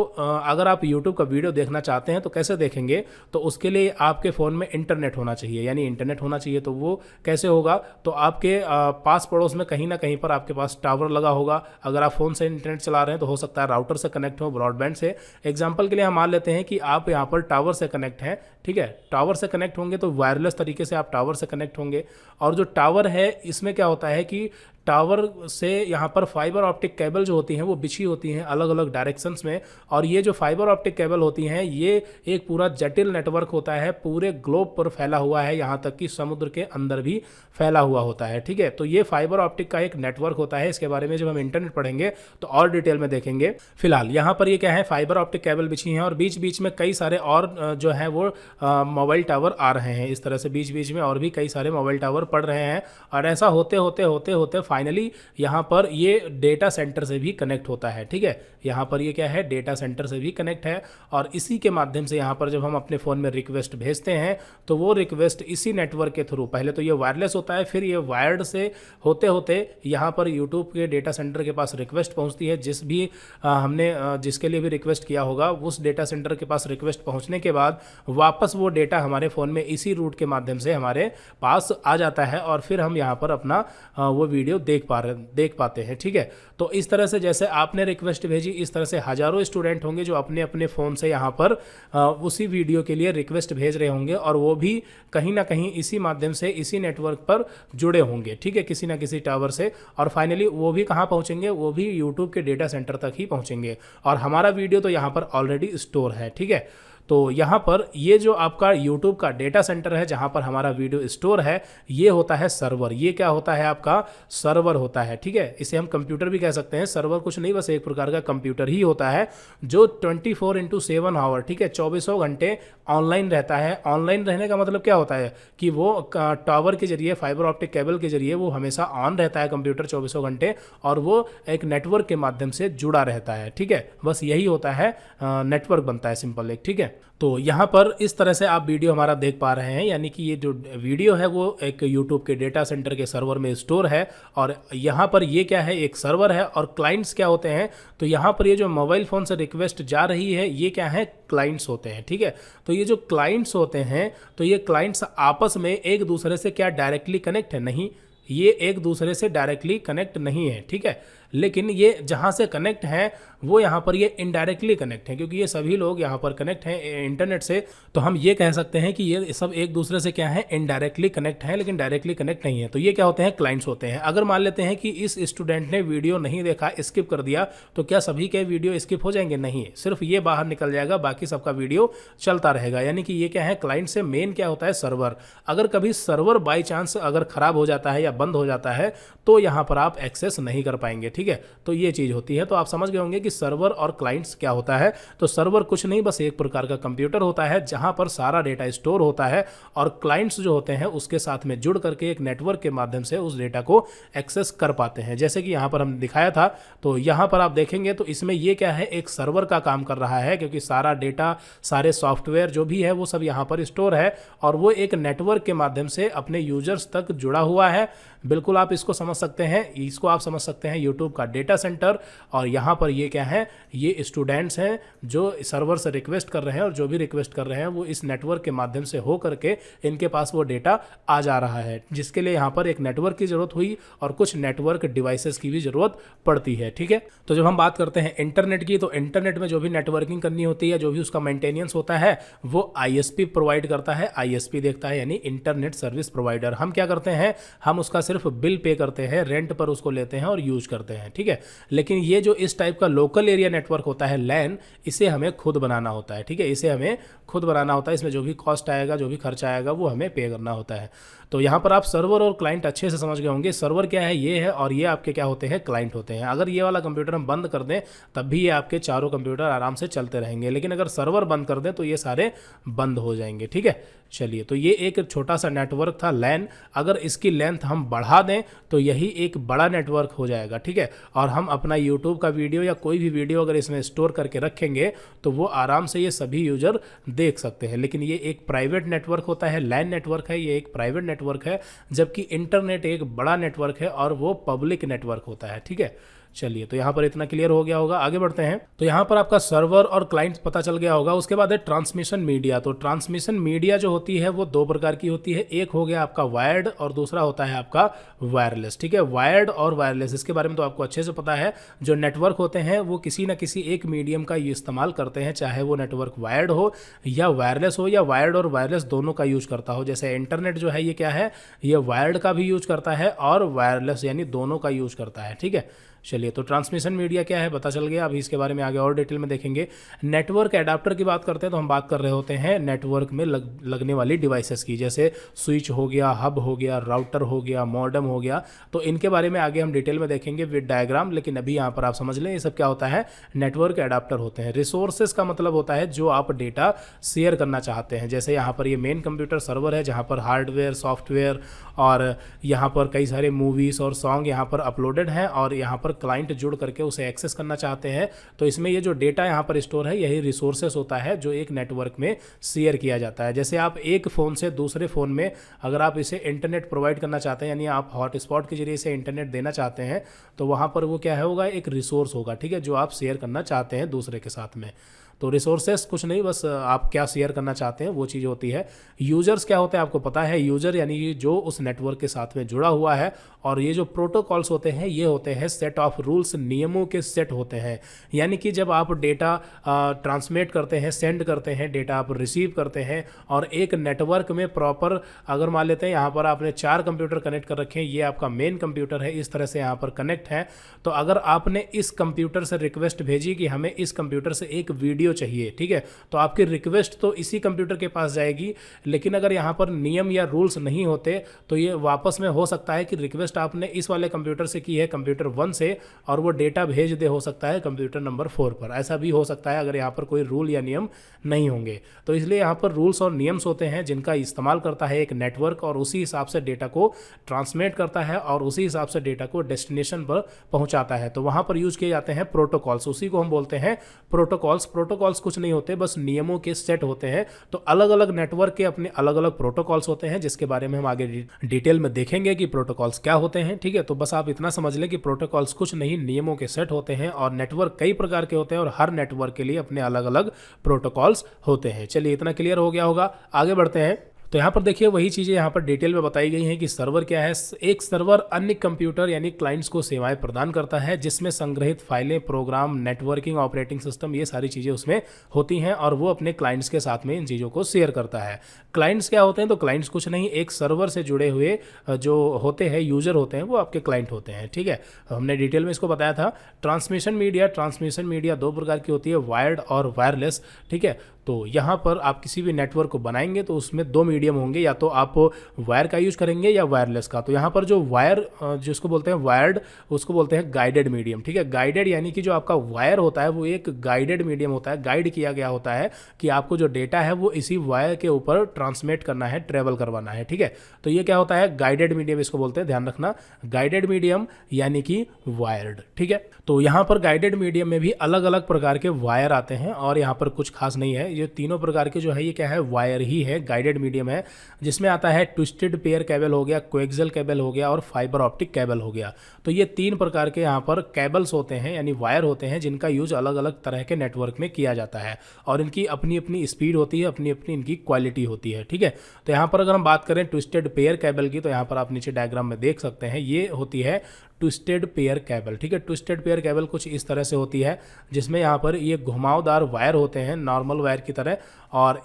अगर आप YouTube का वीडियो देखना चाहते हैं तो कैसे देखेंगे? तो उसके लिए आपके फ़ोन में इंटरनेट होना चाहिए, यानी इंटरनेट होना चाहिए। तो वो कैसे होगा? तो आपके पास पड़ोस में कहीं ना कहीं पर आपके पास टावर लगा होगा। अगर आप फ़ोन से इंटरनेट चला रहे हैं तो हो सकता है राउटर से कनेक्ट हो, ब्रॉडबैंड से। एग्जाम्पल के लिए हम मान लेते हैं कि आप यहाँ पर टावर से कनेक्ट हैं, ठीक है। टावर से कनेक्ट होंगे तो वायरलेस तरीके से आप टावर से कनेक्ट होंगे। और जो टावर है इसमें क्या होता है कि टावर से यहाँ पर फाइबर ऑप्टिक केबल जो होती हैं वो बिछी होती हैं अलग अलग डायरेक्शंस में। और ये जो फाइबर ऑप्टिक केबल होती हैं ये एक पूरा जटिल नेटवर्क होता है, पूरे ग्लोब पर फैला हुआ है, यहाँ तक कि समुद्र के अंदर भी फैला हुआ होता है, ठीक है। तो ये फाइबर ऑप्टिक का एक नेटवर्क होता है। इसके बारे में जब हम इंटरनेट पढ़ेंगे तो और डिटेल में देखेंगे। फिलहाल यहाँ पर ये क्या है? फाइबर ऑप्टिक केबल बिछी हैं और बीच बीच में कई सारे और जो है वो मोबाइल टावर आ रहे हैं। इस तरह से बीच बीच में और भी कई सारे मोबाइल टावर पड़ रहे हैं। और ऐसा होते होते होते होते फाइनली यहाँ पर ये डेटा सेंटर से भी कनेक्ट होता है, ठीक है। यहाँ पर ये क्या है? डेटा सेंटर से भी कनेक्ट है। और इसी के माध्यम से यहाँ पर जब हम अपने फ़ोन में रिक्वेस्ट भेजते हैं तो वो रिक्वेस्ट इसी नेटवर्क के थ्रू, पहले तो ये वायरलेस होता है, फिर ये वायर्ड से होते होते यहाँ पर यूट्यूब के डेटा सेंटर के पास रिक्वेस्ट पहुँचती है। हमने जिसके लिए भी रिक्वेस्ट किया होगा उस डेटा सेंटर के पास रिक्वेस्ट पहुँचने के बाद वापस वो डेटा हमारे फ़ोन में इसी रूट के माध्यम से हमारे पास आ जाता है और फिर हम यहाँ पर अपना वो वीडियो देख पाते हैं, ठीक है। तो इस तरह से जैसे आपने रिक्वेस्ट भेजी, इस तरह से हज़ारों स्टूडेंट होंगे जो अपने अपने फ़ोन से यहाँ पर उसी वीडियो के लिए रिक्वेस्ट भेज रहे होंगे और वो भी कहीं ना कहीं इसी माध्यम से इसी नेटवर्क पर जुड़े होंगे, ठीक है, किसी ना किसी टावर से। और फाइनली वो भी कहाँ पहुँचेंगे? वो भी यूट्यूब के डेटा सेंटर तक ही पहुँचेंगे और हमारा वीडियो तो यहाँ पर ऑलरेडी स्टोर है, ठीक है। तो यहाँ पर ये जो आपका YouTube का डेटा सेंटर है जहाँ पर हमारा वीडियो स्टोर है, ये होता है सर्वर। ये क्या होता है? आपका सर्वर होता है, ठीक है। इसे हम कंप्यूटर भी कह सकते हैं। सर्वर कुछ नहीं, बस एक प्रकार का कंप्यूटर ही होता है जो 24/7 आवर, ठीक है, 24 घंटे ऑनलाइन रहता है। ऑनलाइन रहने का मतलब क्या होता है कि वो टावर के जरिए, फाइबर ऑप्टिक केबल के जरिए वो हमेशा ऑन रहता है कंप्यूटर 24 घंटे, और वो एक नेटवर्क के माध्यम से जुड़ा रहता है, ठीक है। बस यही होता है, नेटवर्क बनता है सिंपल एक, ठीक है। तो यहाँ पर इस तरह से आप वीडियो हमारा देख पा रहे हैं, यानी कि ये जो वीडियो है वो एक यूट्यूब के डेटा सेंटर के सर्वर में स्टोर है, और यहाँ पर ये क्या है, एक सर्वर है। और क्लाइंट्स क्या होते हैं? तो यहाँ पर ये जो मोबाइल फ़ोन से रिक्वेस्ट जा रही है, ये क्या है? क्लाइंट्स होते हैं, ठीक है। तो ये जो क्लाइंट्स होते हैं, तो ये क्लाइंट्स आपस में एक दूसरे से क्या डायरेक्टली कनेक्ट है? नहीं, ये एक दूसरे से डायरेक्टली कनेक्ट नहीं है, ठीक है। लेकिन ये जहाँ से कनेक्ट हैं वो यहाँ पर ये इनडायरेक्टली कनेक्ट हैं, क्योंकि ये सभी लोग यहाँ पर कनेक्ट हैं इंटरनेट से। तो हम ये कह सकते हैं कि ये सब एक दूसरे से क्या है? इनडायरेक्टली कनेक्ट हैं, लेकिन डायरेक्टली कनेक्ट नहीं है। तो ये क्या होते हैं? क्लाइंट्स होते हैं। अगर मान लेते हैं कि इस स्टूडेंट ने वीडियो नहीं देखा, स्किप कर दिया, तो क्या सभी के वीडियो स्किप हो जाएंगे? नहीं, सिर्फ ये बाहर निकल जाएगा, बाकी सबका वीडियो चलता रहेगा। यानी कि ये क्या है? क्लाइंट से मेन क्या होता है? सर्वर। अगर कभी सर्वर बाई चांस अगर खराब हो जाता है या बंद हो जाता है, तो यहाँ पर आप एक्सेस नहीं कर पाएंगे, ठीक है। तो ये चीज़ होती है। तो आप समझ गए होंगे कि सर्वर और क्लाइंट्स क्या होता है। तो सर्वर कुछ नहीं, बस एक प्रकार का कंप्यूटर होता है जहां पर सारा डेटा स्टोर होता है, और क्लाइंट्स जो होते हैं उसके साथ में जुड़ करके एक नेटवर्क के माध्यम से उस डेटा को एक्सेस कर पाते हैं। जैसे कि यहाँ पर हम दिखाया था, तो यहाँ पर आप देखेंगे तो इसमें ये क्या है? एक सर्वर का काम कर रहा है, क्योंकि सारा डेटा, सारे सॉफ्टवेयर जो भी है वो सब यहाँ पर स्टोर है, और वो एक नेटवर्क के माध्यम से अपने यूजर्स तक जुड़ा हुआ है। बिल्कुल आप इसको समझ सकते हैं, इसको आप समझ सकते हैं यूट्यूब का डेटा सेंटर। और यहाँ पर ये क्या है? ये स्टूडेंट्स हैं जो सर्वर से रिक्वेस्ट कर रहे हैं, और जो भी रिक्वेस्ट कर रहे हैं वो इस नेटवर्क के माध्यम से हो करके इनके पास वो डेटा आ जा रहा है, जिसके लिए यहाँ पर एक नेटवर्क की जरूरत हुई और कुछ नेटवर्क डिवाइसेस की भी जरूरत पड़ती है, ठीक है। तो जब हम बात करते हैं इंटरनेट की, तो इंटरनेट में जो भी नेटवर्किंग करनी होती है, जो भी उसका मेंटेनेंस होता है, वो आईएसपी प्रोवाइड करता है। आईएसपी देखता है, यानी इंटरनेट सर्विस प्रोवाइडर। हम क्या करते हैं? हम उसका सिर्फ बिल पे करते हैं, रेंट पर उसको लेते हैं और यूज करते हैं, ठीक है। लेकिन ये जो इस टाइप का लोकल एरिया नेटवर्क होता है, लैन, इसे हमें खुद बनाना होता है, ठीक है। इसे हमें खुद बनाना होता है। इसमें जो भी कॉस्ट आएगा, जो भी खर्चा आएगा, वो हमें पे करना होता है। तो यहाँ पर आप सर्वर और क्लाइंट अच्छे से समझ गए होंगे। सर्वर क्या है? ये है, और ये आपके क्या होते हैं? क्लाइंट होते हैं। अगर ये वाला कंप्यूटर हम बंद कर दें, तब भी ये आपके चारों कंप्यूटर आराम से चलते रहेंगे, लेकिन अगर सर्वर बंद कर दें तो ये सारे बंद हो जाएंगे, ठीक है। चलिए, तो ये एक छोटा सा नेटवर्क था, लैन। अगर इसकी लेंथ हम बढ़ा दें तो यही एक बड़ा नेटवर्क हो जाएगा, ठीक है। और हम अपना यूट्यूब का वीडियो या कोई भी वीडियो अगर इसमें स्टोर करके रखेंगे तो वो आराम से ये सभी यूजर देख सकते हैं। लेकिन ये एक प्राइवेट नेटवर्क होता है, लैन नेटवर्क है, ये एक प्राइवेट नेटवर्क है, जबकि इंटरनेट एक बड़ा नेटवर्क है और वो पब्लिक नेटवर्क होता है, ठीक है। चलिए, तो यहाँ पर इतना क्लियर हो गया होगा। आगे बढ़ते हैं। तो यहाँ पर आपका सर्वर और क्लाइंट पता चल गया होगा। उसके बाद है ट्रांसमिशन मीडिया। तो ट्रांसमिशन मीडिया जो होती है वो दो प्रकार की होती है। एक हो गया आपका वायर्ड और दूसरा होता है आपका वायरलेस, ठीक है। वायर्ड और वायरलेस, इसके बारे में तो आपको अच्छे से पता है। जो नेटवर्क होते हैं वो किसी न किसी एक मीडियम का इस्तेमाल करते हैं, चाहे वो नेटवर्क वायर्ड हो या वायरलेस हो, या वायर्ड और वायरलेस दोनों का यूज करता हो। जैसे इंटरनेट जो है ये क्या है? ये वायर्ड का भी यूज करता है और वायरलेस यानी दोनों का यूज करता है, ठीक है। चलिए, तो ट्रांसमिशन मीडिया क्या है पता चल गया। अभी इसके बारे में आगे और डिटेल में देखेंगे। नेटवर्क एडाप्टर की बात करते हैं तो हम बात कर रहे होते हैं नेटवर्क में लगने वाली डिवाइसेस की, जैसे स्विच हो गया, हब हो गया, राउटर हो गया, मॉडेम हो गया। तो इनके बारे में आगे हम डिटेल में देखेंगे विद डायग्राम, लेकिन अभी यहाँ पर आप समझ लें ये सब क्या होता है? नेटवर्क एडाप्टर होते हैं। रिसोर्सेज का मतलब होता है जो आप डेटा शेयर करना चाहते हैं। जैसे यहाँ पर ये मेन कंप्यूटर सर्वर है जहाँ पर हार्डवेयर, सॉफ्टवेयर और यहाँ पर कई सारे मूवीज़ और सॉन्ग यहाँ पर अपलोडेड हैं, और यहाँ पर क्लाइंट जुड़ करके उसे एक्सेस करना चाहते हैं। तो इसमें ये जो डेटा यहाँ पर स्टोर है यही रिसोर्सेस होता है जो एक नेटवर्क में शेयर किया जाता है। जैसे आप एक फ़ोन से दूसरे फ़ोन में अगर आप इसे इंटरनेट प्रोवाइड करना चाहते हैं, यानी आप हॉटस्पॉट के जरिए इसे इंटरनेट देना चाहते हैं, तो वहाँ पर वो क्या है होगा? एक रिसोर्स होगा, ठीक है, जो आप शेयर करना चाहते हैं दूसरे के साथ में। तो रिसोर्सेस कुछ नहीं, बस आप क्या शेयर करना चाहते हैं वो चीज़ होती है। यूजर्स क्या होते हैं आपको पता है? यूजर यानी जो उस नेटवर्क के साथ में जुड़ा हुआ है। और ये जो प्रोटोकॉल्स होते हैं ये होते हैं सेट ऑफ रूल्स, नियमों के सेट होते हैं। यानी कि जब आप डेटा ट्रांसमिट करते हैं, सेंड करते हैं, डेटा आप रिसीव करते हैं, और एक नेटवर्क में प्रॉपर अगर मान लेते हैं यहाँ पर आपने 4 कंप्यूटर कनेक्ट कर रखे हैं, ये आपका मेन कंप्यूटर है, इस तरह से यहाँ पर कनेक्ट है। तो अगर आपने इस कंप्यूटर से रिक्वेस्ट भेजी कि हमें इस कंप्यूटर से एक वीडियो वीडियो चाहिए, ठीक है, तो आपकी रिक्वेस्ट तो इसी कंप्यूटर के पास जाएगी, लेकिन अगर यहाँ पर नियम या रूल्स नहीं होते तो ये वापस में हो सकता है कि रिक्वेस्ट आपने इस वाले कंप्यूटर से की है, कंप्यूटर 1 से, और वो डेटा भेज दे हो सकता है कंप्यूटर नंबर 4 पर। ऐसा भी हो सकता है अगर यहाँ पर कोई रूल या नियम नहीं होंगे। तो इसलिए यहाँ पर रूल्स और नियम्स होते हैं जिनका इस्तेमाल करता है एक नेटवर्क, और उसी हिसाब से डेटा को ट्रांसमिट करता है और उसी हिसाब से डेटा को डेस्टिनेशन पर पहुंचाता है। तो वहाँ पर यूज किए जाते हैं प्रोटोकॉल्स, उसी को हम बोलते हैं प्रोटोकॉल्स। प्रोटोकॉल्स कुछ नहीं होते, बस नियमों के सेट होते हैं। तो अलग अलग नेटवर्क के अपने अलग अलग प्रोटोकॉल्स होते हैं, जिसके बारे में हम आगे डिटेल में देखेंगे कि प्रोटोकॉल्स क्या होते हैं, ठीक है। तो बस आप इतना समझ लें कि प्रोटोकॉल्स कुछ नहीं, नियमों के सेट होते हैं, और नेटवर्क कई प्रकार के होते हैं और हर नेटवर्क के लिए अपने अलग अलग प्रोटोकॉल्स होते हैं। चलिए, इतना क्लियर हो गया होगा, आगे बढ़ते हैं। तो यहाँ पर देखिए वही चीज़ें यहाँ पर डिटेल में बताई गई हैं कि सर्वर क्या है। एक सर्वर अन्य कंप्यूटर यानी क्लाइंट्स को सेवाएं प्रदान करता है, जिसमें संग्रहित फाइलें, प्रोग्राम, नेटवर्किंग, ऑपरेटिंग सिस्टम, ये सारी चीज़ें उसमें होती हैं, और वो अपने क्लाइंट्स के साथ में इन चीज़ों को शेयर करता है। क्लाइंट्स क्या होते हैं? तो क्लाइंट्स कुछ नहीं, एक सर्वर से जुड़े हुए जो होते हैं, यूजर होते हैं, वो आपके क्लाइंट होते हैं, ठीक है। हमने डिटेल में इसको बताया था। ट्रांसमिशन मीडिया दो प्रकार की होती है, वायर्ड और वायरलेस, ठीक है। तो यहाँ पर आप किसी भी नेटवर्क को बनाएंगे तो उसमें दो मीडियम होंगे, या तो आप वायर का यूज करेंगे या वायरलेस का। तो यहाँ पर जो वायर, जिसको बोलते हैं वायर्ड, उसको बोलते हैं गाइडेड मीडियम, ठीक है। गाइडेड यानी कि जो आपका वायर होता है वो एक गाइडेड मीडियम होता है, गाइड किया गया होता है कि आपको जो डेटा है वो इसी वायर के ऊपर ट्रांसमिट करना है, ट्रेवल करवाना है, ठीक है। तो ये क्या होता है? गाइडेड मीडियम इसको बोलते हैं, ध्यान रखना, गाइडेड मीडियम यानी कि वायर्ड, ठीक है। तो यहाँ पर गाइडेड मीडियम में भी अलग अलग प्रकार के वायर आते हैं, और यहाँ पर कुछ खास नहीं है, ये तीनों प्रकार के जो है ये क्या है? वायर ही है, गाइडेड मीडियम है, जिसमें आता है ट्विस्टेड पेयर केबल हो गया, कोएक्सियल केबल हो गया, और फाइबर ऑप्टिक केबल हो गया। तो ये तीन प्रकार के यहाँ पर केबल्स होते हैं, यानी वायर होते हैं, जिनका यूज अलग अलग तरह के नेटवर्क में किया जाता है, और इनकी अपनी अपनी स्पीड होती है, अपनी अपनी इनकी क्वालिटी होती है, ठीक है। तो यहाँ पर अगर हम बात करें ट्विस्टेड पेयर केबल की, तो यहाँ पर आप नीचे डायग्राम में देख सकते हैं, ये होती है ट्विस्टेड पेयर केबल, ठीक है। ट्विस्टेड पेयर केबल कुछ इस तरह से होती है, जिसमें यहाँ पर ये घुमावदार वायर होते हैं नॉर्मल वायर की तरह, और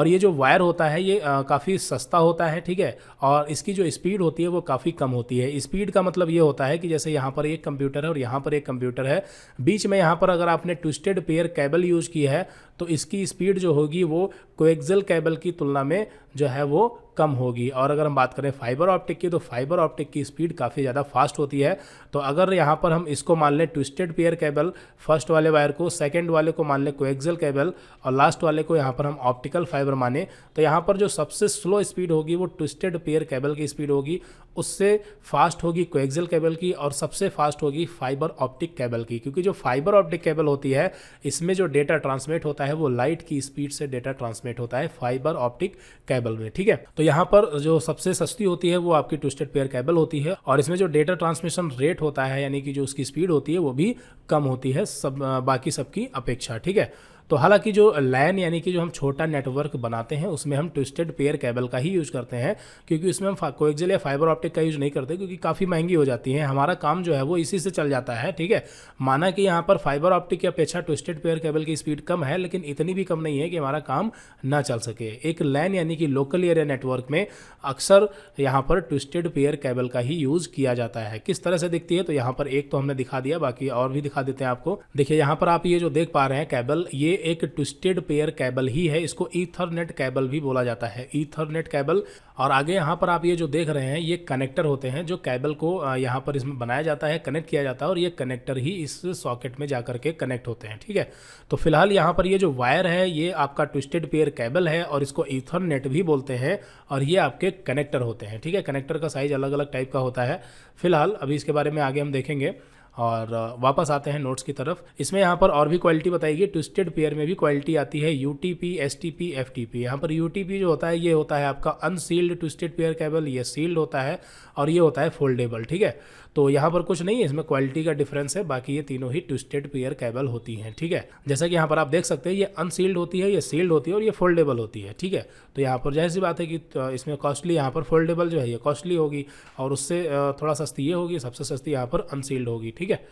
ये जो वायर होता है ये काफ़ी सस्ता होता है, ठीक है। और इसकी जो स्पीड होती है वो काफ़ी कम होती है। स्पीड का मतलब ये होता है कि जैसे यहाँ पर एक कंप्यूटर है और यहाँ पर एक कंप्यूटर है, बीच में यहाँ पर अगर आपने ट्विस्टेड पेयर केबल यूज़ की है तो इसकी स्पीड जो होगी वो कोएक्सियल केबल की तुलना में जो है वो कम होगी। और अगर हम बात करें फाइबर ऑप्टिक की, तो फाइबर ऑप्टिक की स्पीड काफ़ी ज़्यादा फास्ट होती है। तो अगर यहाँ पर हम इसको मान लें ट्विस्टेड पेयर केबल, फर्स्ट वाले वायर को, सेकंड वाले को मान लें कोएक्सियल केबल, और लास्ट वाले को यहाँ पर हम ऑप्टिकल फाइबर माने, तो यहाँ पर जो सबसे स्लो स्पीड होगी वो ट्विस्टेड पेयर केबल की स्पीड होगी, उससे फास्ट होगी कोएक्सियल केबल की, और सबसे फास्ट होगी फाइबर ऑप्टिक केबल की। क्योंकि जो फाइबर ऑप्टिक केबल होती है इसमें जो डेटा ट्रांसमिट होता है वो लाइट की स्पीड से डेटा ट्रांसमिट होता है फाइबर ऑप्टिक केबल में, ठीक है। तो यहाँ पर जो सबसे सस्ती होती है वो आपकी ट्विस्टेड पेयर केबल होती है, और इसमें जो डेटा ट्रांसमिशन रेट होता है यानी कि जो उसकी स्पीड होती है वो भी कम होती है बाकी सबकी अपेक्षा, ठीक है। तो हालांकि जो लैन यानी कि जो हम छोटा नेटवर्क बनाते हैं उसमें हम ट्विस्टेड पेयर केबल का ही यूज़ करते हैं, क्योंकि उसमें हम कोएक्सियल या फाइबर ऑप्टिक का यूज़ नहीं करते, क्योंकि काफ़ी महंगी हो जाती है। हमारा काम जो है वो इसी से चल जाता है, ठीक है। माना कि यहाँ पर फाइबर ऑप्टिक की अपेक्षा ट्विस्टेड पेयर केबल की स्पीड कम है, लेकिन इतनी भी कम नहीं है कि हमारा काम ना चल सके। एक लैन यानी कि लोकल एरिया नेटवर्क में अक्सर यहाँ पर ट्विस्टेड पेयर केबल का ही यूज़ किया जाता है। किस तरह से दिखती है? तो यहाँ पर एक तो हमने दिखा दिया, बाकी और भी दिखा देते हैं आपको। देखिए यहाँ पर आप ये जो देख पा रहे हैं केबल, ये एक ट्विस्टेड पेयर केबल ही है, इसको ईथरनेट केबल भी बोला जाता है, ईथरनेट केबल। और आगे यहाँ पर आप ये जो देख रहे हैं ये कनेक्टर होते हैं, जो केबल को यहाँ पर इसमें बनाया जाता है, कनेक्ट किया जाता है, और ये कनेक्टर ही इस सॉकेट में जाकर के कनेक्ट होते हैं, ठीक है। तो फिलहाल यहाँ पर ये जो वायर है ये आपका ट्विस्टेड पेयर केबल है, और इसको ईथरनेट भी बोलते हैं, और ये आपके कनेक्टर होते हैं, ठीक है। कनेक्टर का साइज अलग अलग टाइप का होता है। फिलहाल अभी इसके बारे में आगे हम देखेंगे। और वापस आते हैं नोट्स की तरफ। इसमें यहाँ पर और भी क्वालिटी बताएगी, ट्विस्टेड पेयर में भी क्वालिटी आती है यूटीपी, एसटीपी, एफटीपी। यहाँ पर यूटीपी जो होता है ये होता है आपका अनसील्ड ट्विस्टेड पेयर केबल, ये सील्ड होता है, और ये होता है फोल्डेबल, ठीक है। तो यहाँ पर कुछ नहीं है, इसमें क्वालिटी का डिफरेंस है, बाकी ये तीनों ही ट्विस्टेड पेयर केबल होती हैं, ठीक है। जैसा कि यहाँ पर आप देख सकते हैं ये अनसील्ड होती है, ये सील्ड होती है, और ये फोल्डेबल होती है, ठीक है। तो यहाँ पर जाहिर सी बात है कि इसमें कॉस्टली यहाँ पर फोल्डेबल जो है ये कॉस्टली होगी, और उससे थोड़ा सस्ती ये होगी, सबसे सस्ती यहाँ पर अनसील्ड होगी, ठीक है।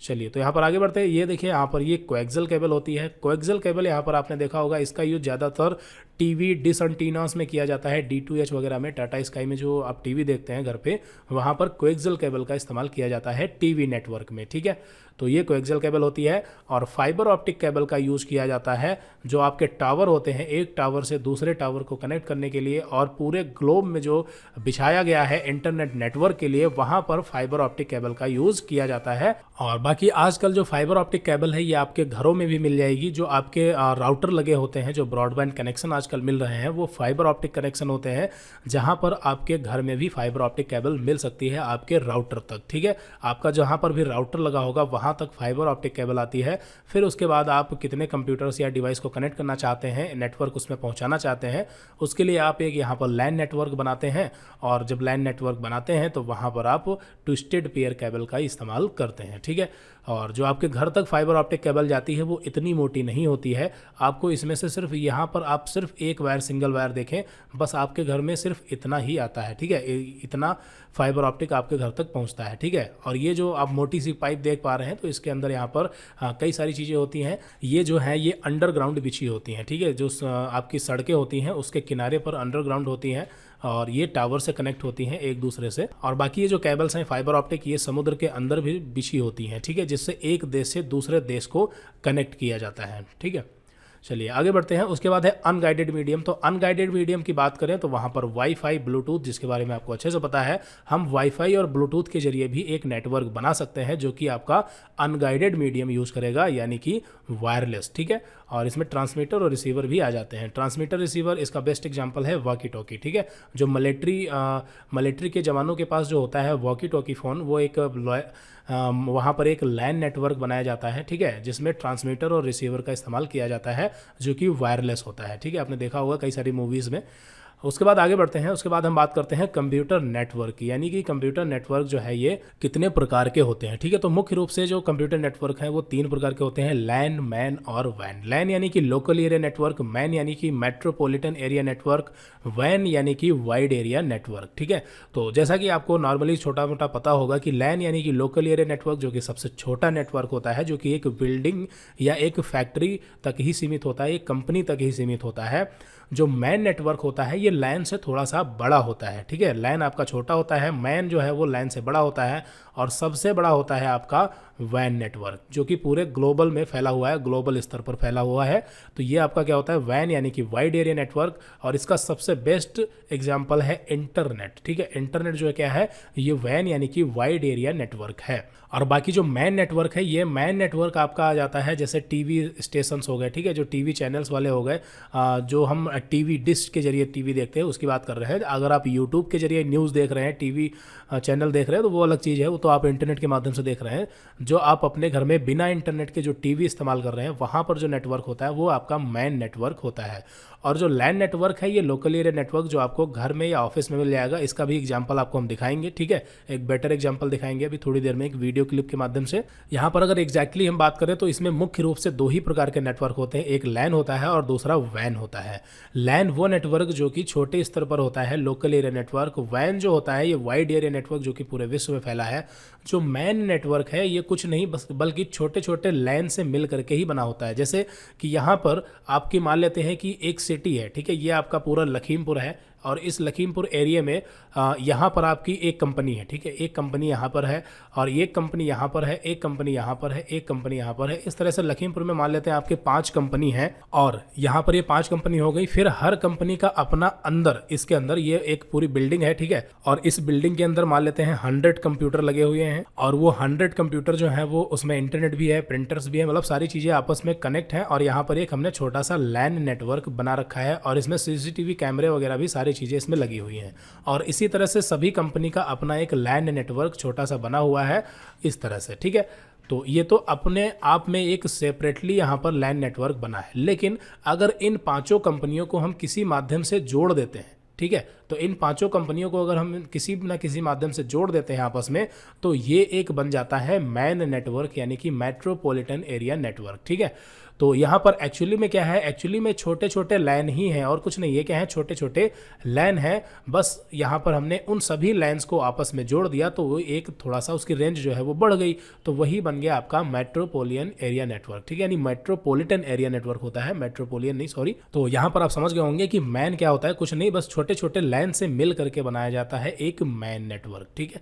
चलिए तो यहाँ पर आगे बढ़ते हैं। ये देखिए यहाँ पर ये कोएक्सियल केबल होती है। कोएक्सियल केबल यहाँ पर आपने देखा होगा इसका यूज ज़्यादातर टीवी डिश एंटीनास में किया जाता है, D2H वगैरह में, टाटा स्काई में जो आप टीवी देखते हैं घर पे, वहाँ पर कोएक्सियल केबल का इस्तेमाल किया जाता है टीवी नेटवर्क में, ठीक है। तो ये कोएक्सियल केबल होती है। और फाइबर ऑप्टिक केबल का यूज़ किया जाता है जो आपके टावर होते हैं, एक टावर से दूसरे टावर को कनेक्ट करने के लिए और पूरे ग्लोब में जो बिछाया गया है इंटरनेट नेटवर्क के लिए, वहाँ पर फाइबर ऑप्टिक केबल का यूज़ किया जाता है। और बाकी आजकल जो फाइबर ऑप्टिक केबल है ये आपके घरों में भी मिल जाएगी। जो आपके राउटर लगे होते हैं, जो ब्रॉडबैंड कनेक्शन आजकल मिल रहे हैं, वो फाइबर ऑप्टिक कनेक्शन होते हैं, जहाँ पर आपके घर में भी फाइबर ऑप्टिक केबल मिल सकती है आपके राउटर तक, ठीक है। आपका जहाँ पर भी राउटर लगा होगा वहाँ तक फाइबर ऑप्टिक केबल आती है। फिर उसके बाद आप कितने कंप्यूटर्स या डिवाइस को कनेक्ट करना चाहते हैं, नेटवर्क उसमें पहुंचाना चाहते हैं, उसके लिए आप एक यहाँ पर लैन नेटवर्क बनाते हैं। और जब लैन नेटवर्क बनाते हैं तो वहाँ पर आप ट्विस्टेड पेयर केबल का इस्तेमाल करते हैं, ठीक है। और जो आपके घर तक फाइबर ऑप्टिक केबल जाती है वो इतनी मोटी नहीं होती है। आपको इसमें से सिर्फ यहाँ पर आप सिर्फ एक वायर, सिंगल वायर देखें, बस आपके घर में सिर्फ इतना ही आता है, ठीक है। इतना फाइबर ऑप्टिक आपके घर तक पहुँचता है, ठीक है। और ये जो आप मोटी सी पाइप देख पा रहे हैं, तो इसके अंदर यहाँ पर कई सारी चीज़ें होती हैं। ये जो है ये अंडरग्राउंड बिछी होती हैं, ठीक है। जो आपकी सड़कें होती हैं उसके किनारे पर अंडरग्राउंड होती हैं और ये टावर से कनेक्ट होती हैं एक दूसरे से। और बाकी ये जो केबल्स हैं फाइबर ऑप्टिक, ये समुद्र के अंदर भी बिछी होती हैं, ठीक है, जिससे एक देश से दूसरे देश को कनेक्ट किया जाता है, ठीक है। चलिए आगे बढ़ते हैं। उसके बाद है अनगाइडेड मीडियम। तो अनगाइडेड मीडियम की बात करें तो वहाँ पर वाईफाई, ब्लूटूथ, जिसके बारे में आपको अच्छे से पता है, हम वाईफाई और ब्लूटूथ के जरिए भी एक नेटवर्क बना सकते हैं जो कि आपका अनगाइडेड मीडियम यूज़ करेगा, यानी कि वायरलेस, ठीक है। और इसमें ट्रांसमीटर और रिसीवर भी आ जाते हैं। ट्रांसमीटर रिसीवर इसका बेस्ट एग्जांपल है वॉकी टॉकी, ठीक है। जो मिलिट्री के जवानों के पास जो होता है वॉकी टॉकी फ़ोन, वो एक वहाँ पर एक लैन नेटवर्क बनाया जाता है, ठीक है, जिसमें ट्रांसमीटर और रिसीवर का इस्तेमाल किया जाता है जो कि वायरलेस होता है, ठीक है। आपने देखा होगा कई सारी मूवीज़ में। उसके बाद आगे बढ़ते हैं। उसके बाद हम बात करते हैं कंप्यूटर नेटवर्क की, यानी कि कंप्यूटर नेटवर्क जो है ये कितने प्रकार के होते हैं, ठीक है। तो मुख्य रूप से जो कंप्यूटर नेटवर्क है वो 3 प्रकार के होते हैं, लैन, मैन और वैन। लैन यानी कि लोकल एरिया नेटवर्क, मैन यानी कि मेट्रोपॉलिटन एरिया नेटवर्क, वैन यानी कि वाइड एरिया नेटवर्क, ठीक है। तो जैसा कि आपको नॉर्मली छोटा मोटा पता होगा कि लैन यानी कि लोकल एरिया नेटवर्क, जो कि सबसे छोटा नेटवर्क होता है, जो कि एक बिल्डिंग या एक फैक्ट्री तक ही सीमित होता है, एक कंपनी तक ही सीमित होता है। जो मैन नेटवर्क होता है ये लैन से थोड़ा सा बड़ा होता है, ठीक है। लैन आपका छोटा होता है, मैन जो है वो लैन से बड़ा होता है, और सबसे बड़ा होता है आपका वैन नेटवर्क, जो कि पूरे ग्लोबल में फैला हुआ है, ग्लोबल स्तर पर फैला हुआ है। तो ये आपका क्या होता है, वैन यानी कि वाइड एरिया नेटवर्क। और इसका सबसे बेस्ट एग्जांपल है इंटरनेट, ठीक है। इंटरनेट जो है क्या है, ये वैन यानी कि वाइड एरिया नेटवर्क है। और बाकी जो मैन नेटवर्क है, ये मैन नेटवर्क आपका आ जाता है जैसे टीवी स्टेशंस हो गए, ठीक है, जो टीवी चैनल्स वाले हो गए, जो हम टीवी डिश के जरिए टीवी देखते हैं उसकी बात कर रहे हैं। अगर आप यूट्यूब के जरिए न्यूज़ देख रहे हैं, टीवी चैनल देख रहे हैं, तो वो अलग चीज़ है, वो तो आप इंटरनेट के माध्यम से देख रहे हैं। जो आप अपने घर में बिना इंटरनेट के जो टीवी इस्तेमाल कर रहे हैं, वहाँ पर जो नेटवर्क होता है वो आपका मैन नेटवर्क होता है। और जो लैन नेटवर्क है ये लोकल एरिया नेटवर्क, जो आपको घर में या ऑफिस में मिल जाएगा। इसका भी एग्जांपल आपको हम दिखाएंगे, ठीक है, एक बेटर एग्जांपल दिखाएंगे अभी थोड़ी देर में एक वीडियो क्लिप के माध्यम से। यहाँ पर अगर एग्जैक्टली हम बात करें तो इसमें मुख्य रूप से 2 ही प्रकार के नेटवर्क होते हैं, एक लैन होता है और दूसरा वैन होता है। लैन वो नेटवर्क जो कि छोटे स्तर पर होता है, लोकल एरिया नेटवर्क। वैन जो होता है ये वाइड एरिया नेटवर्क, जो कि पूरे विश्व में फैला है। जो मैन नेटवर्क है ये कुछ नहीं बल्कि छोटे छोटे लैन से मिल करके ही बना होता है। जैसे कि यहाँ पर आपकी मान लेते हैं कि एक सिटी है, ठीक है, ये आपका पूरा लखीमपुर है, और इस लखीमपुर एरिया में यहाँ पर आपकी एक कंपनी है, ठीक है, एक कंपनी यहाँ पर है, और एक कंपनी यहाँ पर है, एक कंपनी यहाँ पर है, एक कंपनी यहाँ पर है। इस तरह से लखीमपुर में मान लेते हैं आपके 5 कंपनी हैं, और यहाँ पर ये 5 कंपनी हो गई। फिर हर कंपनी का अपना अंदर, इसके अंदर ये एक पूरी बिल्डिंग है, ठीक है, और इस बिल्डिंग के अंदर मान लेते हैं 100 कंप्यूटर लगे हुए हैं, और वो 100 कंप्यूटर जो है वो उसमें इंटरनेट भी है, प्रिंटर्स भी है, मतलब सारी चीज़ें आपस में कनेक्ट हैं। और यहाँ पर एक हमने छोटा सा लैन नेटवर्क बना रखा है, और इसमें CCTV कैमरे वगैरह भी सारी चीज़ें इसमें लगी हुई हैं। और इसी तरह से सभी कंपनी का अपना एक लैन नेटवर्क छोटा सा बना हुआ है इस तरह से, ठीक है। तो ये तो अपने आप में एक सेपरेटली यहाँ पर लैन नेटवर्क बना है। लेकिन अगर इन 5 कंपनियों को हम किसी माध्यम से जोड़ देते हैं, ठीक है। तो इन पांचों कंपनियों को अगर हम किसी न किसी माध्यम से जोड़ देते हैं आपस में, तो ये एक बन जाता है मैन नेटवर्क, यानी कि मेट्रोपॉलिटन एरिया नेटवर्क, ठीक है। तो यहाँ पर एक्चुअली में क्या है, एक्चुअली में छोटे छोटे लैन ही हैं और कुछ नहीं। ये क्या है, छोटे छोटे लैन हैं, बस यहाँ पर हमने उन सभी लैन्स को आपस में जोड़ दिया तो वो एक थोड़ा सा उसकी रेंज जो है वो बढ़ गई, तो वही बन गया आपका मेट्रोपोलियन एरिया नेटवर्क, ठीक है। यानी मेट्रोपॉलिटन एरिया नेटवर्क होता है, मेट्रोपोलियन नहीं, सॉरी। तो यहाँ पर आप समझ गए होंगे कि मैन क्या होता है, कुछ नहीं, बस छोटे छोटे लैन से मिल करके बनाया जाता है एक मैन नेटवर्क, ठीक है।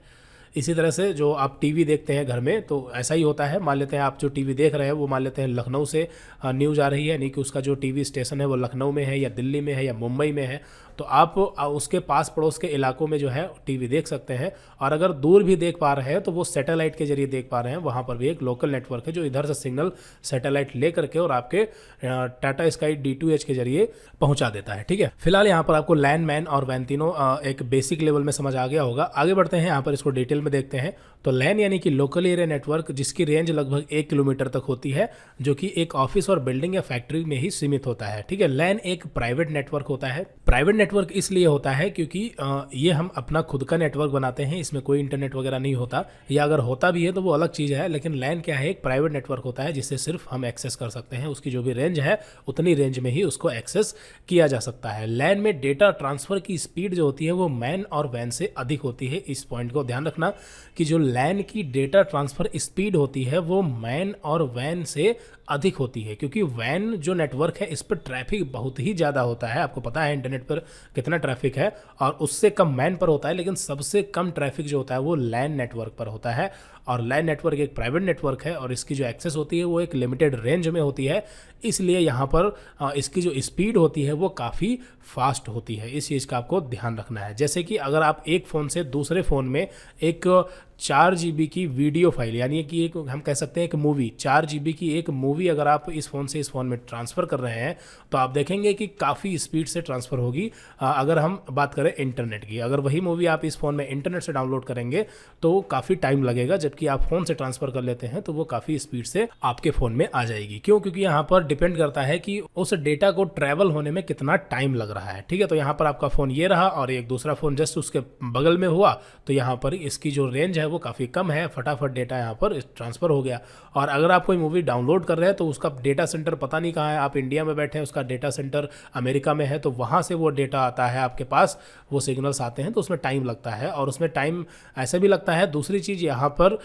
इसी तरह से जो आप टीवी देखते हैं घर में, तो ऐसा ही होता है। मान लेते हैं आप जो टीवी देख रहे हैं वो मान लेते हैं लखनऊ से न्यूज़ आ रही है, नहीं कि उसका जो टीवी स्टेशन है वो लखनऊ में है या दिल्ली में है या मुंबई में है, तो आप उसके पास पड़ोस के इलाकों में जो है टीवी देख सकते हैं। और अगर दूर भी देख पा रहे हैं तो वो सैटेलाइट के जरिए देख पा रहे हैं, वहाँ पर भी एक लोकल नेटवर्क है जो इधर से सिग्नल सैटेलाइट ले करके और आपके टाटा स्काई D2H के जरिए पहुँचा देता है, ठीक है। फिलहाल यहाँ पर आपको लैन, मैन और वैन तीनों एक बेसिक लेवल में समझ आ गया होगा। आगे बढ़ते हैं, यहाँ पर इसको डिटेल में देखते हैं। तो लैन यानी कि लोकल एरिया नेटवर्क, जिसकी रेंज लगभग 1 किलोमीटर तक होती है, जो कि एक ऑफिस और बिल्डिंग या फैक्ट्री में ही सीमित होता है, ठीक है। लैन एक प्राइवेट नेटवर्क होता है। प्राइवेट नेटवर्क इसलिए होता है क्योंकि ये हम अपना खुद का नेटवर्क बनाते हैं, इसमें कोई इंटरनेट वगैरह नहीं होता, या अगर होता भी है तो वो अलग चीज़ है। लेकिन लैन क्या है, एक प्राइवेट नेटवर्क होता है जिससे सिर्फ हम एक्सेस कर सकते हैं, उसकी जो भी रेंज है उतनी रेंज में ही उसको एक्सेस किया जा सकता है। लैन में डेटा ट्रांसफर की स्पीड जो होती है वो मैन और वैन से अधिक होती है। इस पॉइंट को ध्यान रखना कि जो लैन की डेटा ट्रांसफर स्पीड होती है वो मैन और वैन से अधिक होती है, क्योंकि वैन जो नेटवर्क है इस पर ट्रैफिक बहुत ही ज़्यादा होता है। आपको पता है इंटरनेट पर कितना ट्रैफिक है, और उससे कम मैन पर होता है, लेकिन सबसे कम ट्रैफिक जो होता है वो लैन नेटवर्क पर होता है। और लैन नेटवर्क एक प्राइवेट नेटवर्क है और इसकी जो एक्सेस होती है वो एक लिमिटेड रेंज में होती है, इसलिए यहाँ पर इसकी जो स्पीड होती है वो काफ़ी फास्ट होती है। इस चीज़ का आपको ध्यान रखना है। जैसे कि अगर आप एक फ़ोन से दूसरे फ़ोन में एक 4 GB की वीडियो फाइल, यानी कि एक हम कह सकते हैं एक मूवी, 4 GB की एक मूवी अगर आप इस फ़ोन से इस फ़ोन में ट्रांसफ़र कर रहे हैं, तो आप देखेंगे कि काफ़ी स्पीड से ट्रांसफ़र होगी। अगर हम बात करें इंटरनेट की, अगर वही मूवी आप इस फ़ोन में इंटरनेट से डाउनलोड करेंगे तो काफ़ी टाइम लगेगा, जबकि आप फ़ोन से ट्रांसफ़र कर लेते हैं तो वो काफ़ी स्पीड से आपके फ़ोन में आ जाएगी। क्यों? क्योंकि यहाँ पर डिपेंड करता है कि उस डेटा को ट्रैवल होने में कितना टाइम लग रहा है, ठीक है। तो यहाँ पर आपका फ़ोन ये रहा और एक दूसरा फ़ोन जस्ट उसके बगल में हुआ, तो यहाँ पर इसकी जो रेंज है वो काफ़ी कम है, फटाफट डेटा यहाँ पर ट्रांसफ़र हो गया। और अगर आप कोई मूवी डाउनलोड कर रहे हैं तो उसका डेटा सेंटर पता नहीं कहाँ है, आप इंडिया में बैठे हैं, उसका डेटा सेंटर अमेरिका में है, तो वहाँ से वो डेटा आता है आपके पास, वो सिग्नल्स आते हैं, तो उसमें टाइम लगता है। और उसमें टाइम ऐसे भी लगता है, दूसरी चीज़ यहाँ पर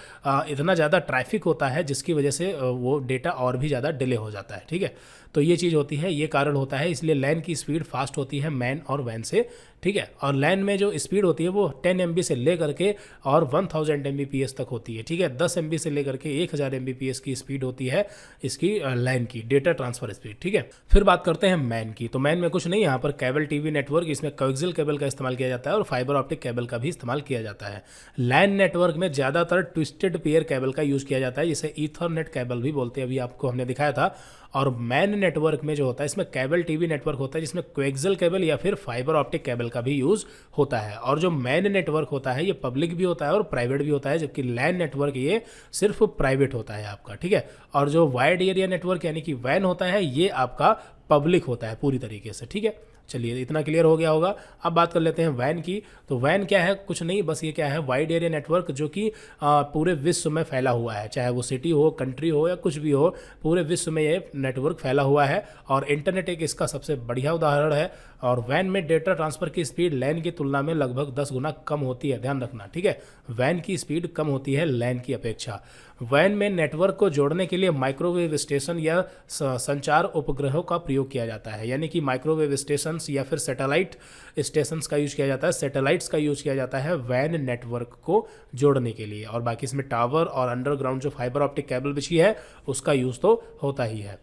इतना ज़्यादा ट्रैफिक होता है जिसकी वजह से वो डेटा और भी ज़्यादा डिले हो जाता है, ठीक है। तो ये चीज़ होती है, ये कारण होता है, इसलिए लैन की स्पीड फास्ट होती है मैन और वैन से, ठीक है। और लैन में जो स्पीड होती है वो 10 MB से ले करके और 1000 Mbps तक होती है, ठीक है। 10 MB से ले करके 1000 Mbps की स्पीड होती है इसकी लैन की डेटा ट्रांसफर स्पीड, ठीक है। फिर बात करते हैं मैन की। तो मैन में कुछ नहीं, यहाँ पर केबल टीवी नेटवर्क, इसमें कोएक्सियल केबल का इस्तेमाल किया जाता है और फाइबर ऑप्टिक केबल का भी इस्तेमाल किया जाता है। लैन नेटवर्क में ज़्यादातर ट्विस्टेड पेयर केबल का यूज़ किया जाता है, जिसे ईथरनेट केबल भी बोलते हैं, अभी आपको हमने दिखाया था। और मैन नेटवर्क में जो होता है इसमें केबल टीवी नेटवर्क होता है, जिसमें कोएक्सियल केबल या फिर फाइबर ऑप्टिक केबल का भी यूज़ होता है। और जो मैन नेटवर्क होता है ये पब्लिक भी होता है और प्राइवेट भी होता है, जबकि लैन नेटवर्क ये सिर्फ प्राइवेट होता है आपका, ठीक है। और जो वाइड एरिया नेटवर्क यानी कि वैन होता है ये आपका पब्लिक होता है पूरी तरीके से, ठीक है। चलिए इतना क्लियर हो गया होगा। अब बात कर लेते हैं वैन की। तो वैन क्या है, कुछ नहीं, बस ये क्या है, वाइड एरिया नेटवर्क, जो कि पूरे विश्व में फैला हुआ है, चाहे वो सिटी हो, कंट्री हो या कुछ भी हो, पूरे विश्व में ये नेटवर्क फैला हुआ है। और इंटरनेट एक इसका सबसे बढ़िया उदाहरण है। और वैन में डेटा ट्रांसफ़र की स्पीड लैन की तुलना में लगभग 10 गुना कम होती है, ध्यान रखना, ठीक है। वैन की स्पीड कम होती है लैन की अपेक्षा। वैन में नेटवर्क को जोड़ने के लिए माइक्रोवेव स्टेशन या संचार उपग्रहों का प्रयोग किया जाता है, यानी कि माइक्रोवेव स्टेशन या फिर सैटेलाइट स्टेशंस का यूज़ किया जाता है, सैटेलाइट्स का यूज़ किया जाता है वैन नेटवर्क को जोड़ने के लिए। और बाकी इसमें टावर और अंडरग्राउंड जो फाइबर ऑप्टिक केबल बिछी है उसका यूज़ तो होता ही है।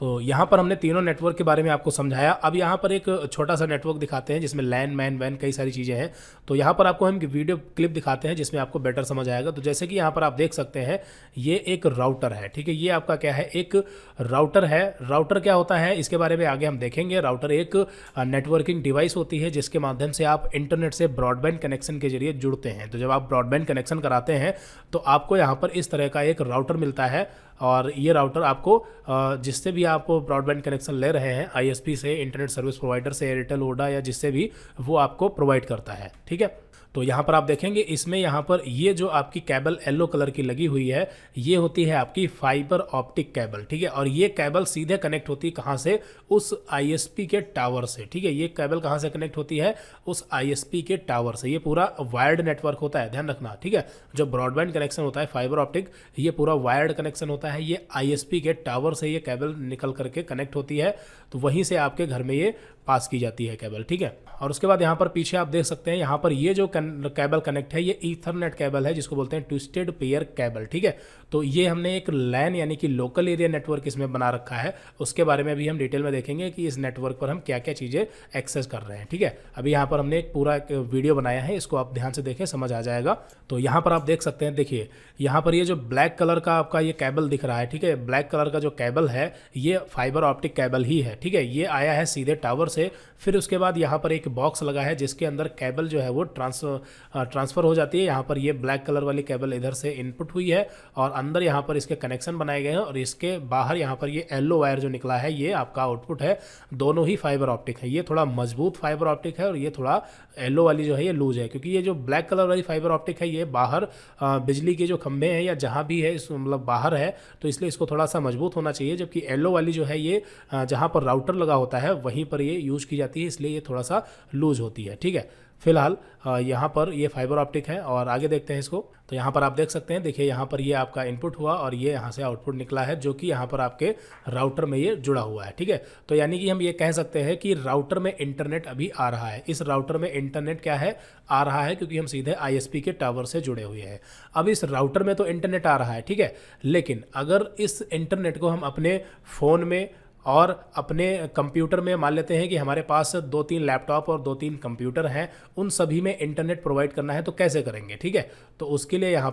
तो यहाँ पर हमने तीनों नेटवर्क के बारे में आपको समझाया। अब यहाँ पर एक छोटा सा नेटवर्क दिखाते हैं जिसमें लैन, मैन, वैन कई सारी चीज़ें हैं। तो यहाँ पर आपको हम वीडियो क्लिप दिखाते हैं जिसमें आपको बेटर समझ आएगा। तो जैसे कि यहाँ पर आप देख सकते हैं ये एक राउटर है, ठीक है। ये आपका क्या है, एक राउटर है। राउटर क्या होता है इसके बारे में आगे हम देखेंगे। राउटर एक नेटवर्किंग डिवाइस होती है जिसके माध्यम से आप इंटरनेट से ब्रॉडबैंड कनेक्शन के जरिए जुड़ते हैं। तो जब आप ब्रॉडबैंड कनेक्शन कराते हैं तो आपको यहाँ पर इस तरह का एक राउटर मिलता है। और ये राउटर आपको जिससे भी आप ब्रॉडबैंड कनेक्शन ले रहे हैं आईएसपी से, इंटरनेट सर्विस प्रोवाइडर से, एयरटेल, वोडा या जिससे भी, वो आपको प्रोवाइड करता है। ठीक है, तो यहाँ पर आप देखेंगे इसमें यहाँ पर ये जो आपकी केबल येलो कलर की लगी हुई है, ये होती है आपकी फाइबर ऑप्टिक केबल। ठीक है, और ये केबल सीधे कनेक्ट होती है कहाँ से? उस आईएसपी के टावर से। ठीक है, ये केबल कहाँ से कनेक्ट होती है? उस आईएसपी के टावर से। ये पूरा वायर्ड नेटवर्क होता है, ध्यान रखना। ठीक है, जो ब्रॉडबैंड कनेक्शन होता है फाइबर ऑप्टिक, ये पूरा वायर्ड कनेक्शन होता है। ये आईएसपी के टावर से ये केबल निकल करके कनेक्ट होती है, तो वहीं से आपके घर में ये पास की जाती है केबल। ठीक है, और उसके बाद यहाँ पर पीछे आप देख सकते हैं, यहाँ पर ये जो केबल कनेक्ट है ये ईथरनेट केबल है, जिसको बोलते हैं ट्विस्टेड पेयर केबल। ठीक है, तो ये हमने एक लैन यानी कि लोकल एरिया नेटवर्क इसमें बना रखा है। उसके बारे में भी हम डिटेल में देखेंगे कि इस नेटवर्क पर हम क्या क्या चीज़ें एक्सेस कर रहे हैं। ठीक है, अभी यहाँ पर हमने एक पूरा वीडियो बनाया है, इसको आप ध्यान से देखें, समझ आ जाएगा। तो यहाँ पर आप देख सकते हैं, देखिए यहाँ पर ये जो ब्लैक कलर का आपका ये केबल दिख रहा है, ठीक है, ब्लैक कलर का जो केबल है ये फाइबर ऑप्टिक केबल ही है। ठीक है, ये आया है सीधे टावर से। फिर उसके बाद यहाँ पर एक बॉक्स लगा है जिसके अंदर केबल जो है वो ट्रांसफ़र हो जाती है। यहाँ पर ये ब्लैक कलर वाली केबल इधर से इनपुट हुई है और अंदर यहाँ पर इसके कनेक्शन बनाए गए हैं, और इसके बाहर यहाँ पर ये येलो वायर जो निकला है ये आपका आउटपुट है। दोनों ही फाइबर ऑप्टिक है, ये थोड़ा मजबूत फाइबर ऑप्टिक है और ये थोड़ा येलो वाली जो है ये लूज है, क्योंकि ये जो ब्लैक कलर वाली फाइबर ऑप्टिक है ये बाहर बिजली के जो खंभे हैं या जहाँ भी है, इस मतलब बाहर है, तो इसलिए इसको थोड़ा सा मजबूत होना चाहिए। जबकि येलो वाली जो है ये जहाँ पर राउटर लगा होता है वहीं पर ये यूज़ की जाती है, इसलिए ये थोड़ा सा लूज होती है। ठीक है, फिलहाल यहाँ पर ये फाइबर ऑप्टिक है। और आगे देखते हैं इसको, तो यहाँ पर आप देख सकते हैं, देखिए यहाँ पर ये आपका इनपुट हुआ और ये यहाँ से आउटपुट निकला है, जो कि यहाँ पर आपके राउटर में ये जुड़ा हुआ है। ठीक है, तो यानी कि हम ये कह सकते हैं कि राउटर में इंटरनेट अभी आ रहा है। इस राउटर में इंटरनेट क्या है? आ रहा है, क्योंकि हम सीधे आईएसपी के टावर से जुड़े हुए हैं। अब इस राउटर में तो इंटरनेट आ रहा है, ठीक है, लेकिन अगर इस इंटरनेट को हम अपने फ़ोन में और अपने कंप्यूटर में, मान लेते हैं कि हमारे पास 2-3 लैपटॉप और 2-3 कंप्यूटर हैं, उन सभी में इंटरनेट प्रोवाइड करना है, तो कैसे करेंगे? ठीक है, तो उसके लिए यहाँ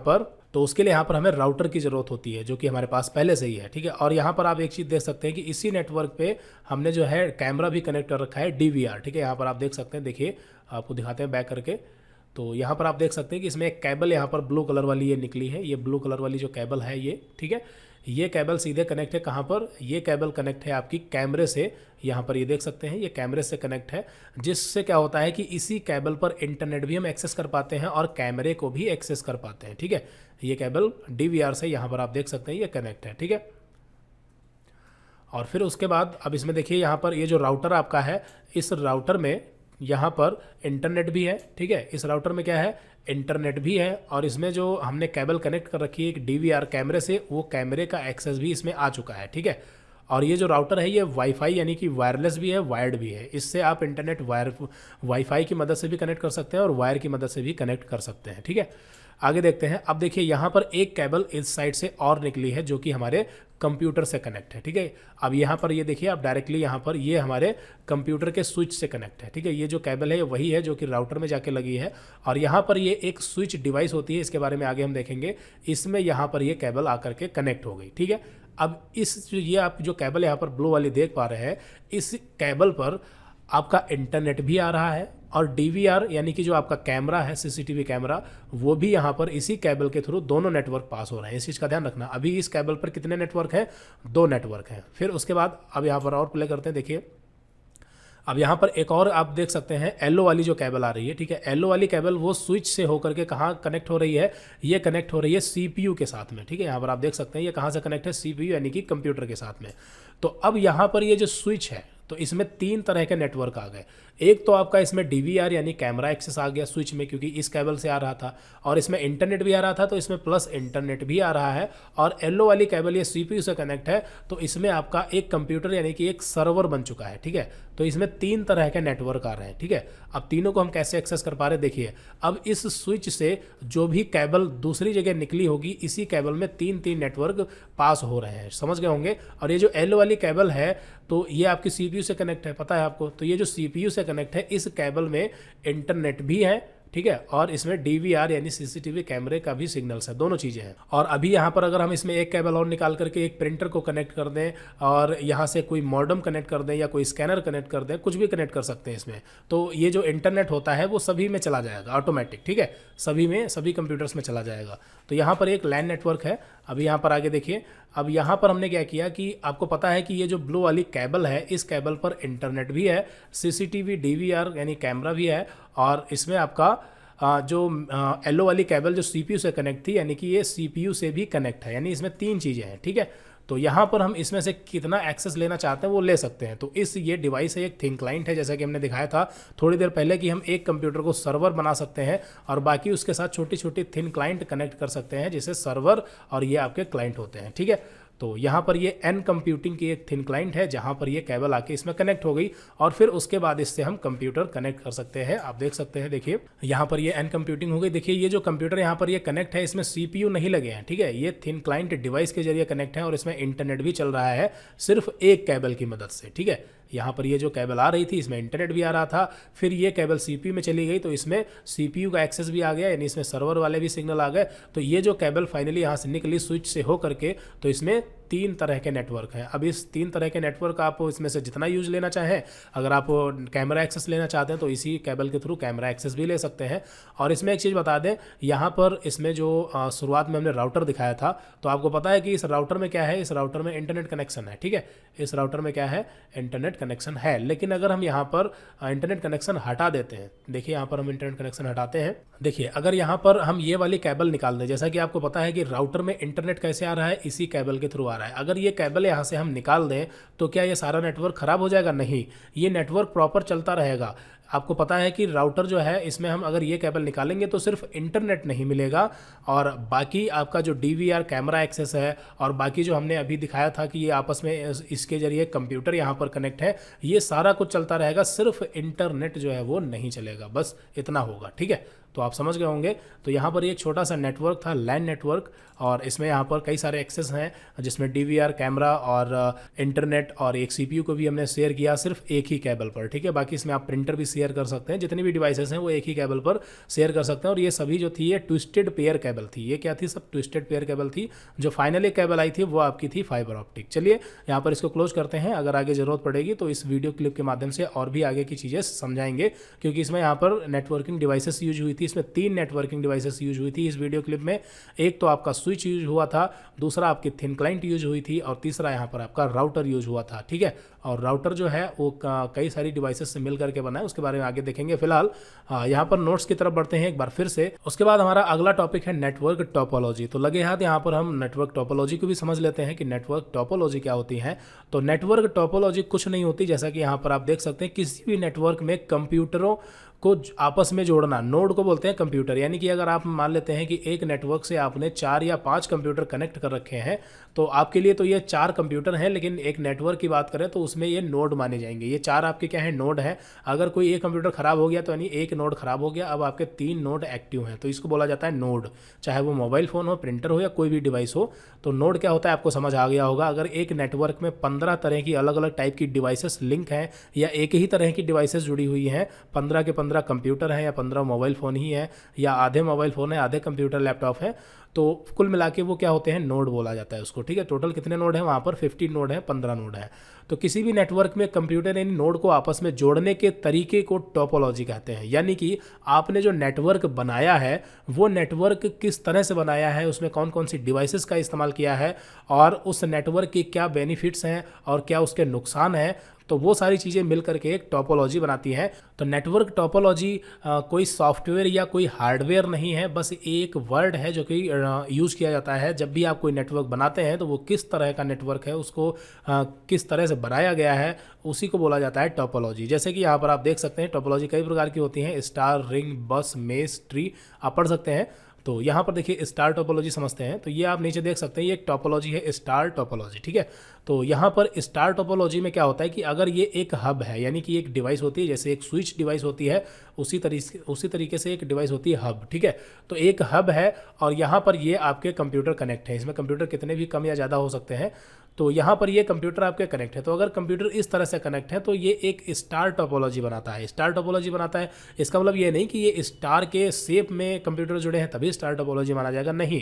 पर हमें राउटर की ज़रूरत होती है, जो कि हमारे पास पहले से ही है। ठीक है, और यहाँ पर आप एक चीज़ देख सकते हैं कि इसी नेटवर्क पे हमने जो है कैमरा भी कनेक्ट कर रखा है, DVR। ठीक है, यहाँ पर आप देख सकते हैं, देखिए आपको दिखाते हैं बैक करके, तो यहाँ पर आप देख सकते हैं कि इसमें एक केबल यहाँ पर ब्लू कलर वाली ये निकली है, ये ब्लू कलर वाली जो केबल है ये, ठीक है, ये केबल सीधे कनेक्ट है कहाँ पर? ये केबल कनेक्ट है आपकी कैमरे से। यहाँ पर ये देख सकते हैं, ये कैमरे से कनेक्ट है, जिससे क्या होता है कि इसी केबल पर इंटरनेट भी हम एक्सेस कर पाते हैं और कैमरे को भी एक्सेस कर पाते हैं। ठीक है, ये केबल DVR से यहाँ पर आप देख सकते हैं ये कनेक्ट है। ठीक है, और फिर उसके बाद अब इसमें देखिए यहाँ पर ये जो राउटर आपका है, इस राउटर में यहाँ पर इंटरनेट भी है। ठीक है, इस राउटर में क्या है? इंटरनेट भी है, और इसमें जो हमने केबल कनेक्ट कर रखी है एक DVR कैमरे से, वो कैमरे का एक्सेस भी इसमें आ चुका है। ठीक है, और ये जो राउटर है ये वाईफाई यानी कि वायरलेस भी है, वायर्ड भी है। इससे आप इंटरनेट वाईफाई की मदद से भी कनेक्ट कर सकते हैं और वायर की मदद से भी कनेक्ट कर सकते हैं। ठीक है, आगे देखते हैं। अब देखिए यहाँ पर एक केबल इस साइड से और निकली है, जो कि हमारे कंप्यूटर से कनेक्ट है। ठीक है, अब यहाँ पर ये देखिए आप डायरेक्टली यहाँ पर ये हमारे कंप्यूटर के स्विच से कनेक्ट है। ठीक है, ये जो केबल है ये वही है जो कि राउटर में जाके लगी है, और यहाँ पर ये एक स्विच डिवाइस होती है, इसके बारे में आगे हम देखेंगे। इसमें यहाँ पर ये केबल आकर के कनेक्ट हो गई। ठीक है, अब ये आप जो केबल यहाँ पर ब्लू वाली देख पा रहे हैं, इस केबल पर आपका इंटरनेट भी आ रहा है और DVR यानी कि जो आपका कैमरा है, CCTV कैमरा, वो भी यहाँ पर इसी केबल के थ्रू दोनों नेटवर्क पास हो रहे हैं। इस चीज़ का ध्यान रखना। अभी इस केबल पर कितने नेटवर्क हैं? 2 नेटवर्क हैं। फिर उसके बाद अब यहाँ पर और प्ले करते हैं, देखिए अब यहाँ पर एक और आप देख सकते हैं येलो वाली जो केबल आ रही है। ठीक है, येलो वाली केबल वो स्विच से होकर के कहाँ कनेक्ट हो रही है? ये कनेक्ट हो रही है CPU के साथ में। ठीक है, यहाँ पर आप देख सकते हैं ये कहाँ से कनेक्ट है? CPU यानी कि कंप्यूटर के साथ में। तो अब यहाँ पर ये जो स्विच है, तो इसमें 3 तरह के नेटवर्क आ गए। एक तो आपका इसमें DVR यानी कैमरा एक्सेस आ गया स्विच में, क्योंकि इस केबल से आ रहा था, और इसमें इंटरनेट भी आ रहा था, तो इसमें प्लस इंटरनेट भी आ रहा है। और येलो वाली केबल ये CPU से कनेक्ट है, तो इसमें आपका एक कंप्यूटर यानी कि एक सर्वर बन चुका है। ठीक है, तो इसमें 3 तरह के नेटवर्क आ रहे हैं। ठीक है, अब तीनों को हम कैसे एक्सेस कर पा रहे हैं देखिए। अब इस स्विच से जो भी केबल दूसरी जगह निकली होगी, इसी केबल में 3 नेटवर्क पास हो रहे हैं, समझ गए होंगे। और ये जो येलो वाली केबल है, तो ये आपकी CPU से कनेक्ट है, पता है आपको। तो ये जो CPU से कनेक्ट है, इस केबल में इंटरनेट भी है, ठीक है, और इसमें DVR यानी CCTV कैमरे का भी सिग्नल्स है, दोनों चीज़ें हैं। और अभी यहाँ पर अगर हम इसमें एक केबल और निकाल करके एक प्रिंटर को कनेक्ट कर दें और यहाँ से कोई मॉडेम कनेक्ट कर दें या कोई स्कैनर कनेक्ट कर दें, कुछ भी कनेक्ट कर सकते हैं इसमें, तो ये जो इंटरनेट होता है वो सभी में चला जाएगा ऑटोमेटिक। ठीक है, सभी कंप्यूटर्स में चला जाएगा। तो यहाँ पर एक लैन नेटवर्क है, अभी यहाँ पर आगे देखिए, अब यहाँ पर हमने क्या किया कि आपको पता है कि ये जो ब्लू वाली केबल है, इस केबल पर इंटरनेट भी है, सीसीटीवी डीवीआर यानी कैमरा भी है, और इसमें आपका जो येलो वाली केबल जो सीपीयू से कनेक्ट थी, यानी कि ये सीपीयू से भी कनेक्ट है, यानी इसमें 3 चीज़ें हैं, ठीक है। तो यहाँ पर हम इसमें से कितना एक्सेस लेना चाहते हैं वो ले सकते हैं। तो ये डिवाइस है, एक थिन क्लाइंट है, जैसा कि हमने दिखाया था थोड़ी देर पहले कि हम एक कंप्यूटर को सर्वर बना सकते हैं और बाकी उसके साथ छोटी छोटी थिन क्लाइंट कनेक्ट कर सकते हैं, जैसे सर्वर और ये आपके क्लाइंट होते हैं, ठीक है। तो यहाँ पर ये एन कंप्यूटिंग की एक थिन क्लाइंट है, जहाँ पर ये केबल आके इसमें कनेक्ट हो गई और फिर उसके बाद इससे हम कंप्यूटर कनेक्ट कर सकते हैं। आप देख सकते हैं, देखिए यहाँ पर ये एन कंप्यूटिंग हो गई। देखिए ये जो कंप्यूटर यहाँ पर ये कनेक्ट है, इसमें सीपीयू नहीं लगे हैं, ठीक है। ये थिन क्लाइंट डिवाइस के जरिए कनेक्ट है और इसमें इंटरनेट भी चल रहा है सिर्फ एक केबल की मदद से, ठीक है। यहाँ पर ये जो केबल आ रही थी इसमें इंटरनेट भी आ रहा था, फिर ये केबल सीपीयू में चली गई तो इसमें सीपीयू का एक्सेस भी आ गया, यानी इसमें सर्वर वाले भी सिग्नल आ गए। तो ये जो केबल फाइनली यहाँ से निकली स्विच से हो करके, तो इसमें 3 तरह के नेटवर्क हैं। अब इस 3 तरह के नेटवर्क आप इसमें से जितना यूज लेना चाहें, अगर आप कैमरा एक्सेस लेना चाहते हैं तो इसी केबल के थ्रू कैमरा एक्सेस भी ले सकते हैं। और इसमें एक चीज़ बता दें, यहाँ पर इसमें जो शुरुआत में हमने राउटर दिखाया था, तो आपको पता है कि इस राउटर में क्या है, इस राउटर में इंटरनेट कनेक्शन है, ठीक है। इस राउटर में क्या है, इंटरनेट कनेक्शन है। लेकिन अगर हम यहाँ पर इंटरनेट कनेक्शन हटा देते हैं, देखिए यहाँ पर हम इंटरनेट कनेक्शन हटाते हैं, देखिए अगर यहाँ पर हम ये वाली केबल निकाल दें, जैसा कि आपको पता है कि राउटर में इंटरनेट कैसे आ रहा है, इसी केबल के थ्रू आ रहा है। अगर ये केबल यहाँ से हम निकाल दें तो क्या ये सारा नेटवर्क खराब हो जाएगा? नहीं, ये नेटवर्क प्रॉपर चलता रहेगा। आपको पता है कि राउटर जो है, इसमें हम अगर ये केबल निकालेंगे तो सिर्फ इंटरनेट नहीं मिलेगा, और बाकी आपका जो डीवीआर कैमरा एक्सेस है और बाकी जो हमने अभी दिखाया था कि ये आपस में इसके जरिए कंप्यूटर यहाँ पर कनेक्ट है, ये सारा कुछ चलता रहेगा, सिर्फ इंटरनेट जो है वो नहीं चलेगा, बस इतना होगा, ठीक है। तो आप समझ गए होंगे। तो यहाँ पर एक छोटा सा नेटवर्क था, लैन नेटवर्क, और इसमें यहाँ पर कई सारे एक्सेस हैं, जिसमें डीवीआर कैमरा और इंटरनेट और एक सीपीयू को भी हमने शेयर किया सिर्फ एक ही केबल पर, ठीक है। बाकी इसमें आप प्रिंटर भी शेयर कर सकते हैं, जितनी भी डिवाइसेस हैं वो एक ही केबल पर शेयर कर सकते हैं। और ये सभी जो थी ये ट्विस्टेड पेयर केबल थी। ये क्या थी? सब ट्विस्टेड पेयर केबल थी। जो फाइनली केबल आई थी वो आपकी थी फाइबर ऑप्टिक। चलिए यहाँ पर इसको क्लोज करते हैं, अगर आगे जरूरत पड़ेगी तो इस वीडियो क्लिप के माध्यम से और भी आगे की चीज़ें समझाएंगे, क्योंकि इसमें यहाँ पर नेटवर्किंग डिवाइसेस यूज हुई थी। इसमें 3 नेटवर्किंग डिवाइसेस यूज हुई थी इस वीडियो क्लिप में। एक तो आपका स्विच यूज हुआ था, दूसरा आपकी थिन क्लाइंट यूज हुई थी, और तीसरा यहाँ पर आपका राउटर यूज हुआ था, ठीक है। और राउटर जो है वो कई सारी डिवाइसेस से मिल करके बना है, उसके बारे में आगे देखेंगे। फिलहाल यहाँ पर नोट्स की तरफ बढ़ते हैं एक बार फिर से। उसके बाद हमारा अगला टॉपिक है नेटवर्क टोपोलॉजी। तो लगे हाथ यहाँ पर हम नेटवर्क टोपोलॉजी को भी समझ लेते हैं कि नेटवर्क टोपोलॉजी क्या होती है। तो नेटवर्क टोपोलॉजी कुछ नहीं होती, जैसा कि यहाँ पर आप देख सकते हैं, किसी भी नेटवर्क में कंप्यूटरों को आपस में जोड़ना, नोड को बोलते हैं कंप्यूटर। यानी कि अगर आप मान लेते हैं कि एक नेटवर्क से आपने 4 या 5 कंप्यूटर कनेक्ट कर रखे हैं, तो आपके लिए तो ये 4 कंप्यूटर हैं, लेकिन एक नेटवर्क की बात करें तो उसमें ये नोड माने जाएंगे। ये 4 आपके क्या है, नोड है। अगर कोई एक कंप्यूटर खराब हो गया तो यानी एक नोड खराब हो गया, अब आपके 3 नोड एक्टिव हैं, तो इसको बोला जाता है नोड। चाहे वो मोबाइल फ़ोन हो, प्रिंटर हो, या कोई भी डिवाइस हो। तो नोड क्या होता है आपको समझ आ गया होगा। अगर एक नेटवर्क में 15 तरह की अलग अलग टाइप की डिवाइसेस लिंक हैं, या एक ही तरह की डिवाइसेस जुड़ी हुई हैं, 15 के 15 कंप्यूटर हैं, या 15 मोबाइल फ़ोन ही है, या आधे मोबाइल फ़ोन है, आधे कंप्यूटर लैपटॉप है, तो कुल मिला के वो क्या होते हैं, नोड बोला जाता है उसको, ठीक है। टोटल कितने नोड हैं वहाँ पर? 15 नोड है, 15 नोड है। तो किसी भी नेटवर्क में कंप्यूटर यानी नोड को आपस में जोड़ने के तरीके को टोपोलॉजी कहते हैं। यानी कि आपने जो नेटवर्क बनाया है वो नेटवर्क किस तरह से बनाया है, उसमें कौन कौन सी डिवाइसेस का इस्तेमाल किया है, और उस नेटवर्क के क्या बेनिफिट्स हैं और क्या उसके नुकसान हैं, तो वो सारी चीज़ें मिल करके एक टोपोलॉजी बनाती हैं। तो नेटवर्क टोपोलॉजी कोई सॉफ्टवेयर या कोई हार्डवेयर नहीं है, बस एक वर्ड है जो कि यूज़ किया जाता है जब भी आप कोई नेटवर्क बनाते हैं। तो वो किस तरह का नेटवर्क है, उसको किस तरह से बनाया गया है, उसी को बोला जाता है टोपोलॉजी। जैसे कि यहाँ पर आप देख सकते हैं टोपोलॉजी कई प्रकार की होती हैं, स्टार, रिंग, बस, मेश, ट्री, आप पढ़ सकते हैं। तो यहाँ पर देखिए स्टार टोपोलॉजी समझते हैं, तो ये आप नीचे देख सकते हैं, ये एक टोपोलॉजी है, स्टार टोपोलॉजी, ठीक है। तो यहाँ पर स्टार टोपोलॉजी में क्या होता है कि अगर ये एक हब है, यानी कि एक डिवाइस होती है, जैसे एक स्विच डिवाइस होती है, उसी तरीके से एक डिवाइस होती है हब, ठीक है। तो एक हब है और यहाँ पर ये आपके कंप्यूटर कनेक्ट है। इसमें कंप्यूटर कितने भी कम या ज़्यादा हो सकते हैं। तो यहाँ पर ये कंप्यूटर आपके कनेक्ट है। तो अगर कंप्यूटर इस तरह से कनेक्ट है तो ये एक स्टार टोपोलॉजी बनाता है। स्टार टोपोलॉजी बनाता है, इसका मतलब ये नहीं कि ये स्टार के शेप में कंप्यूटर जुड़े हैं तभी स्टार टोपोलॉजी माना जाएगा, नहीं।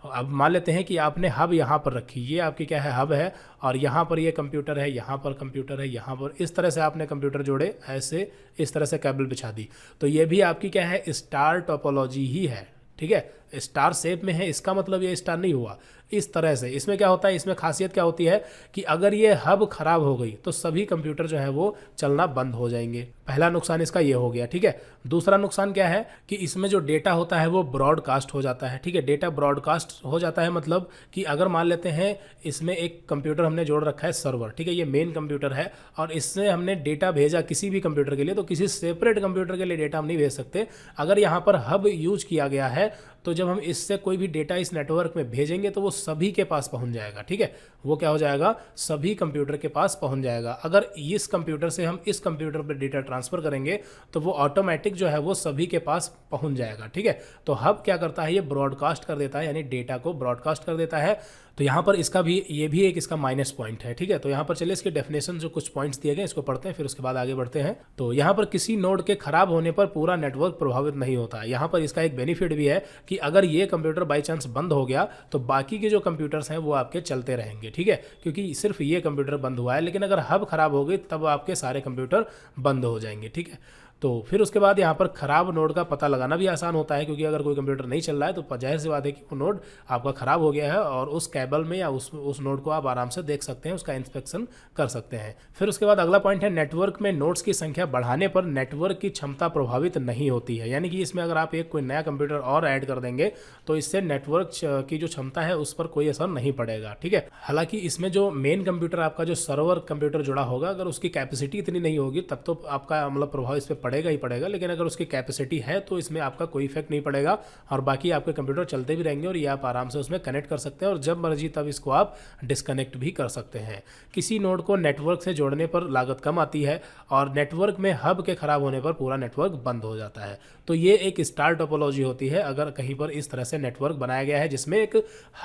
अब मान लेते हैं कि आपने हब यहाँ पर रखी, ये आपकी क्या है, हब है, और यहाँ पर ये कंप्यूटर है, यहाँ पर कंप्यूटर है, यहाँ पर, इस तरह से आपने कंप्यूटर जोड़े, ऐसे इस तरह से केबल बिछा दी, तो ये भी आपकी क्या है, स्टार टोपोलॉजी ही है, ठीक है। स्टार शेप में है इसका मतलब ये स्टार नहीं हुआ। इस तरह से इसमें क्या होता है, इसमें खासियत क्या होती है कि अगर ये हब खराब हो गई तो सभी कंप्यूटर जो है वो चलना बंद हो जाएंगे। पहला नुकसान इसका ये हो गया, ठीक है। दूसरा नुकसान क्या है कि इसमें जो डेटा होता है वो ब्रॉडकास्ट हो जाता है, ठीक है। डेटा ब्रॉडकास्ट हो जाता है मतलब कि अगर मान लेते हैं इसमें एक कंप्यूटर हमने जोड़ रखा है सर्वर, ठीक है, ये मेन कंप्यूटर है और इससे हमने डेटा भेजा किसी भी कंप्यूटर के लिए, तो किसी सेपरेट कंप्यूटर के लिए डेटा हम नहीं भेज सकते। अगर यहाँ पर हब यूज किया गया है तो जब हम इससे कोई भी डेटा इस नेटवर्क में भेजेंगे तो वो सभी के पास पहुंच जाएगा, ठीक है। वो क्या हो जाएगा, सभी कंप्यूटर के पास पहुंच जाएगा। अगर इस कंप्यूटर से हम इस कंप्यूटर पर डेटा ट्रांसफर करेंगे तो वो ऑटोमेटिक जो है वो सभी के पास पहुंच जाएगा, ठीक है। तो हब क्या करता है, ये ब्रॉडकास्ट कर देता है, यानी डेटा को ब्रॉडकास्ट कर देता है। तो यहाँ पर इसका भी ये भी एक इसका माइनस पॉइंट है, ठीक है। तो यहाँ पर चलिए इसके डेफिनेशन जो कुछ पॉइंट्स दिए गए इसको पढ़ते हैं, फिर उसके बाद आगे बढ़ते हैं। तो यहाँ पर किसी नोड के खराब होने पर पूरा नेटवर्क प्रभावित नहीं होता। यहाँ पर इसका एक बेनिफिट भी है कि अगर ये कंप्यूटर बाई चांस बंद हो गया तो बाकी के जो कंप्यूटर्स हैं वो आपके चलते रहेंगे, ठीक है, क्योंकि सिर्फ ये कंप्यूटर बंद हुआ है। लेकिन अगर हब खराब हो गई तब आपके सारे कंप्यूटर बंद हो जाएंगे, ठीक है। तो फिर उसके बाद यहाँ पर खराब नोड का पता लगाना भी आसान होता है, क्योंकि अगर कोई कंप्यूटर नहीं चल रहा है तो जाहिर सी बात है कि वो नोड आपका खराब हो गया है और उस केबल में या उस नोड को आप आराम से देख सकते हैं, उसका इंस्पेक्शन कर सकते हैं। फिर उसके बाद अगला पॉइंट है, नेटवर्क में नोड्स की संख्या बढ़ाने पर नेटवर्क की क्षमता प्रभावित नहीं होती है। यानी कि इसमें अगर आप एक कोई नया कंप्यूटर और ऐड कर देंगे तो इससे नेटवर्क की जो क्षमता है उस पर कोई असर नहीं पड़ेगा, ठीक है। हालांकि इसमें जो मेन कंप्यूटर आपका जो सर्वर कंप्यूटर जुड़ा होगा, अगर उसकी कैपेसिटी इतनी नहीं होगी तब तो आपका मतलब प्रभाव इस पर पड़ेगा ही पड़ेगा। लेकिन अगर उसकी कैपेसिटी है तो इसमें आपका कोई इफेक्ट नहीं पड़ेगा और बाकी आपके कंप्यूटर चलते भी रहेंगे और ये आप आराम से उसमें कनेक्ट कर सकते हैं और जब मर्जी तब इसको आप डिस्कनेक्ट भी कर सकते हैं। किसी नोड को नेटवर्क से जोड़ने पर लागत कम आती है और नेटवर्क में हब के खराब होने पर पूरा नेटवर्क बंद हो जाता है। तो ये एक स्टार टोपोलॉजी होती है अगर कहीं पर इस तरह से नेटवर्क बनाया गया है जिसमें एक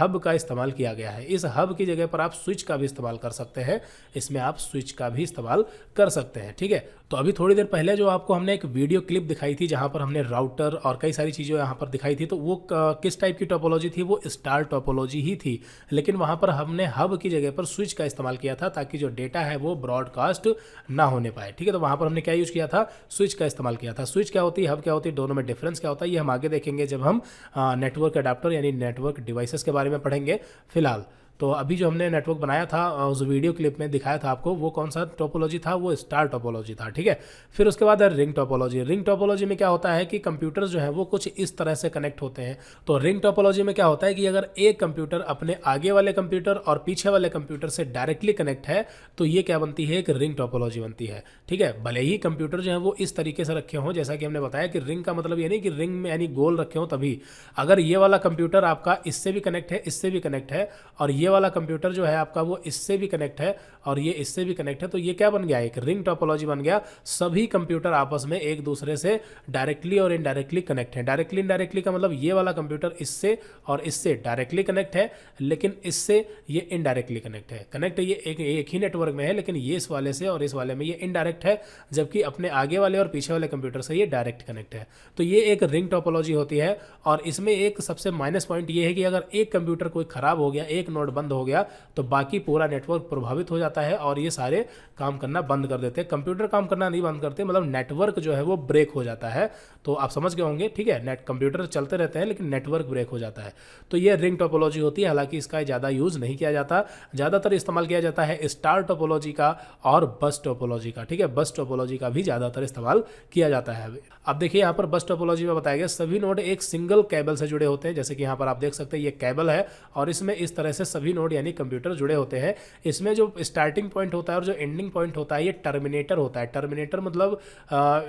हब का इस्तेमाल किया गया है। इस हब की जगह पर आप स्विच का भी इस्तेमाल कर सकते हैं, इसमें आप स्विच का भी इस्तेमाल कर सकते हैं, ठीक है। तो अभी थोड़ी देर पहले जो आपको हमने एक वीडियो क्लिप दिखाई थी जहां पर हमने राउटर और कई सारी चीज़ें यहाँ पर दिखाई थी, तो वो किस टाइप की टोपोलॉजी थी, वो स्टार टोपोलॉजी ही थी। लेकिन वहां पर हमने हब की जगह पर स्विच का इस्तेमाल किया था ताकि जो डेटा है वो ब्रॉडकास्ट ना होने पाए, ठीक है। तो वहां पर हमने क्या यूज किया था, स्विच का इस्तेमाल किया था। स्विच क्या होती है, हब क्या होती है, दोनों में डिफरेंस क्या होता है ये हम आगे देखेंगे जब हम नेटवर्क अडाप्टर यानी नेटवर्क डिवाइसेस के बारे में पढ़ेंगे। फिलहाल तो अभी जो हमने नेटवर्क बनाया था उस वीडियो क्लिप में दिखाया था आपको, वो कौन सा टोपोलॉजी था, वो स्टार टोपोलॉजी था, ठीक है। फिर उसके बाद है रिंग टोपोलॉजी। रिंग टोपोलॉजी में क्या होता है कि कंप्यूटर जो है वो कुछ इस तरह से कनेक्ट होते हैं। तो रिंग टोपोलॉजी में क्या होता है कि अगर एक कंप्यूटर अपने आगे वाले कंप्यूटर और पीछे वाले कंप्यूटर से डायरेक्टली कनेक्ट है तो ये क्या बनती है, एक रिंग टोपोलॉजी बनती है, ठीक है। भले ही कंप्यूटर जो है वो इस तरीके से रखे हों, जैसा कि हमने बताया कि रिंग का मतलब ये नहीं कि रिंग में यानी गोल रखे हों, तभी अगर ये वाला कंप्यूटर आपका इससे भी कनेक्ट है, इससे भी कनेक्ट है और ये वाला कंप्यूटर जो है आपका वो इससे भी कनेक्ट है और ये इससे भी कनेक्ट है, तो ये क्या बन गया, एक रिंग टोपोलॉजी बन गया। सभी कंप्यूटर आपस में एक दूसरे से डायरेक्टली और इनडायरेक्टली कनेक्ट है। डायरेक्टली इनडायरेक्टली का मतलब ये वाला कंप्यूटर इससे और इससे डायरेक्टली कनेक्ट है, लेकिन इससे ये इनडायरेक्टली कनेक्ट है। कनेक्ट ये एक ही नेटवर्क में है, लेकिन ये इस वाले से और इस वाले में ये इनडायरेक्ट है, जबकि अपने आगे वाले और पीछे वाले कंप्यूटर से ये डायरेक्ट कनेक्ट है। तो ये एक रिंग टोपोलॉजी होती है। और इसमें एक सबसे माइनस पॉइंट ये है कि अगर एक कंप्यूटर कोई खराब हो गया, एक नोड बंद हो गया, तो बाकी पूरा नेटवर्क प्रभावित हो जाता है और ये सारे काम करना बंद कर देते हैं। कंप्यूटर काम करना नहीं बंद करते, मतलब नेटवर्क जो है वो ब्रेक हो जाता है। तो आप समझ गए होंगे, ठीक है। कंप्यूटर चलते रहते हैं लेकिन नेटवर्क ब्रेक हो जाता है। तो ये रिंग टोपोलॉजी होती है। हालांकि इसका ज़्यादा यूज़ नहीं किया जाता, ज़्यादातर इस्तेमाल किया जाता है स्टार टोपोलॉजी का और बस टोपोलॉजी का, ठीक है। बस टोपोलॉजी का भी ज़्यादातर इस्तेमाल किया जाता है। अब देखिए यहाँ पर बस टोपोलॉजी में बताया गया सभी नोड एक सिंगल केबल से जुड़े होते हैं। जैसे कि यहाँ पर आप देख सकते हैं ये केबल है और इसमें इस तरह से सभी नोड यानी कंप्यूटर जुड़े होते हैं। इसमें जो स्टार्टिंग पॉइंट होता है और जो एंडिंग पॉइंट होता है ये टर्मिनेटर होता है। टर्मिनेटर मतलब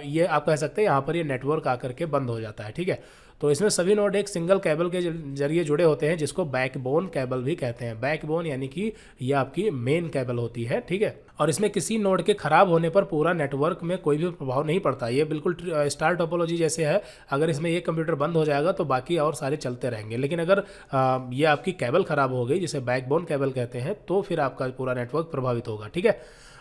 ये आप कह सकते हैं यहाँ पर ये नेटवर्क आकर के बंद हो जाता है, ठीक है। तो इसमें सभी नोड एक सिंगल केबल के जरिए जुड़े होते हैं जिसको बैकबोन केबल भी कहते हैं। बैकबोन यानी कि ये आपकी मेन केबल होती है, ठीक है। और इसमें किसी नोड के खराब होने पर पूरा नेटवर्क में कोई भी प्रभाव नहीं पड़ता। ये बिल्कुल स्टार टोपोलॉजी जैसे है। अगर इसमें एक कंप्यूटर बंद हो जाएगा तो बाकी और सारे चलते रहेंगे। लेकिन अगर ये आपकी केबल खराब हो गई जिसे बैकबोन केबल कहते हैं तो फिर आपका पूरा नेटवर्क प्रभावित होगा, ठीक है।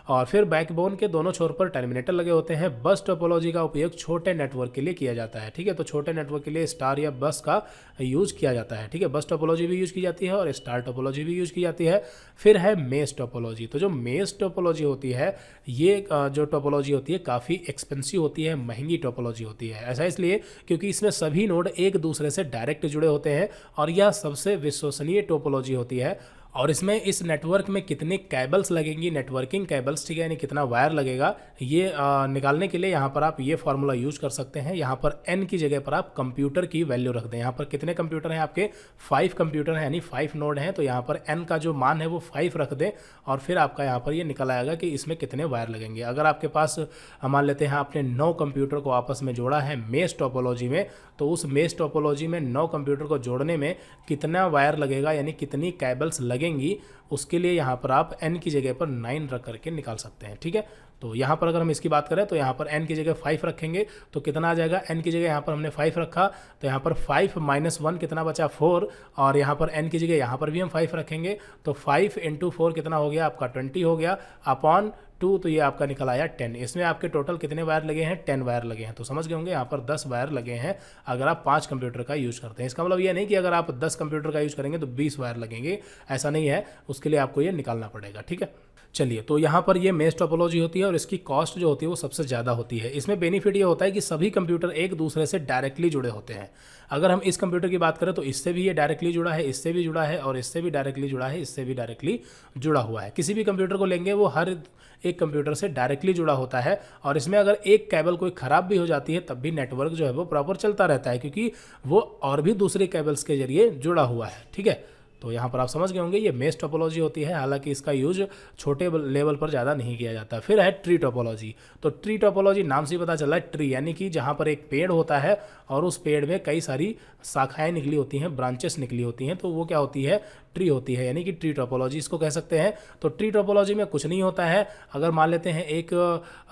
और फिर बैकबोन के दोनों छोर पर टर्मिनेटर लगे होते हैं। बस टोपोलॉजी का उपयोग छोटे नेटवर्क के लिए किया जाता है, ठीक है। तो छोटे नेटवर्क के लिए स्टार या बस का यूज किया जाता है, ठीक है। बस टोपोलॉजी भी यूज की जाती है और स्टार टोपोलॉजी भी यूज की जाती है। फिर है मेश टोपोलॉजी। तो जो मेश टोपोलॉजी होती है, ये जो टोपोलॉजी होती है काफ़ी एक्सपेंसिव होती है, महंगी टोपोलॉजी होती है। ऐसा इसलिए क्योंकि इसमें सभी नोड एक दूसरे से डायरेक्ट जुड़े होते हैं और यह सबसे विश्वसनीय टोपोलॉजी होती है। और इसमें इस नेटवर्क में कितने केबल्स लगेंगी, नेटवर्किंग केबल्स, ठीक है, यानी कितना वायर लगेगा, ये निकालने के लिए यहाँ पर आप ये फार्मूला यूज कर सकते हैं। यहाँ पर n की जगह पर आप कंप्यूटर की वैल्यू रख दें। यहाँ पर कितने कंप्यूटर हैं आपके, 5 कंप्यूटर हैं, यानी 5 नोड हैं। तो यहाँ पर n का जो मान है वो 5 रख दें और फिर आपका यहाँ पर ये निकल आएगा कि इसमें कितने वायर लगेंगे। अगर आपके पास मान लेते हैं आपने 9 कंप्यूटर को आपस में जोड़ा है मेश टोपोलॉजी में, तो उस मेश टोपोलॉजी में 9 कंप्यूटर को जोड़ने में कितना वायर लगेगा, यानी कितनी केबल्स लगेंगी, उसके लिए यहाँ पर आप n की जगह पर 9 रख करके निकाल सकते हैं, ठीक है। तो यहाँ पर अगर हम इसकी बात करें तो यहाँ पर n की जगह 5 रखेंगे तो कितना आ जाएगा, n की जगह यहाँ पर हमने 5 रखा तो यहाँ पर 5 - 1 कितना बचा, 4। और यहाँ पर n की जगह यहाँ पर भी हम 5 रखेंगे तो 5 × 4 कितना हो गया आपका 20 हो गया, अपॉन 2 तो ये आपका निकल आया 10। इसमें आपके टोटल कितने वायर लगे हैं, 10 वायर लगे हैं। तो समझ गए होंगे यहाँ पर 10 वायर लगे हैं अगर आप 5 कंप्यूटर का यूज़ करते हैं। इसका मतलब ये नहीं कि अगर आप 10 कंप्यूटर का यूज़ करेंगे तो 20 वायर लगेंगे, ऐसा नहीं है, उसके लिए आपको ये निकालना पड़ेगा, ठीक है। चलिए, तो यहाँ पर ये मेश टोपोलॉजी होती है और इसकी कॉस्ट जो होती है वो सबसे ज़्यादा होती है। इसमें बेनिफिट ये होता है कि सभी कंप्यूटर एक दूसरे से डायरेक्टली जुड़े होते हैं। अगर हम इस कंप्यूटर की बात करें तो इससे भी ये डायरेक्टली जुड़ा है, इससे भी जुड़ा है और इससे भी डायरेक्टली जुड़ा है, इससे भी डायरेक्टली जुड़ा हुआ है। किसी भी कंप्यूटर को लेंगे वो हर एक कंप्यूटर से डायरेक्टली जुड़ा होता है और इसमें अगर एक केबल कोई ख़राब भी हो जाती है तब भी नेटवर्क जो है वो प्रॉपर चलता रहता है, क्योंकि वो और भी दूसरे केबल्स के जरिए जुड़ा हुआ है, ठीक है। तो यहाँ पर आप समझ गए होंगे ये मेश टोपोलॉजी होती है, हालांकि इसका यूज छोटे लेवल पर ज़्यादा नहीं किया जाता। फिर है ट्री टोपोलॉजी। तो ट्री टोपोलॉजी नाम से ही पता चला है, ट्री यानी कि जहाँ पर एक पेड़ होता है और उस पेड़ में कई सारी शाखाएं निकली होती हैं, ब्रांचेस निकली होती हैं, तो वो क्या होती है, ट्री होती है, यानी कि ट्री टोपोलॉजी इसको कह सकते हैं। तो ट्री टोपोलॉजी में कुछ नहीं होता है। अगर मान लेते हैं एक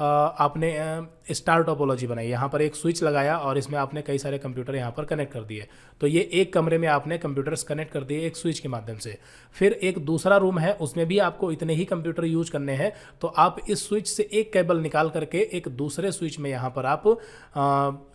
आपने स्टार टोपोलॉजी बनाई, यहाँ पर एक स्विच लगाया और इसमें आपने कई सारे कंप्यूटर यहाँ पर कनेक्ट कर दिए, तो ये एक कमरे में आपने कंप्यूटर्स कनेक्ट कर दिए एक स्विच के माध्यम से। फिर एक दूसरा रूम है, उसमें भी आपको इतने ही कंप्यूटर यूज करने हैं, तो आप इस स्विच से एक केबल निकाल करके एक दूसरे स्विच में यहाँ पर आप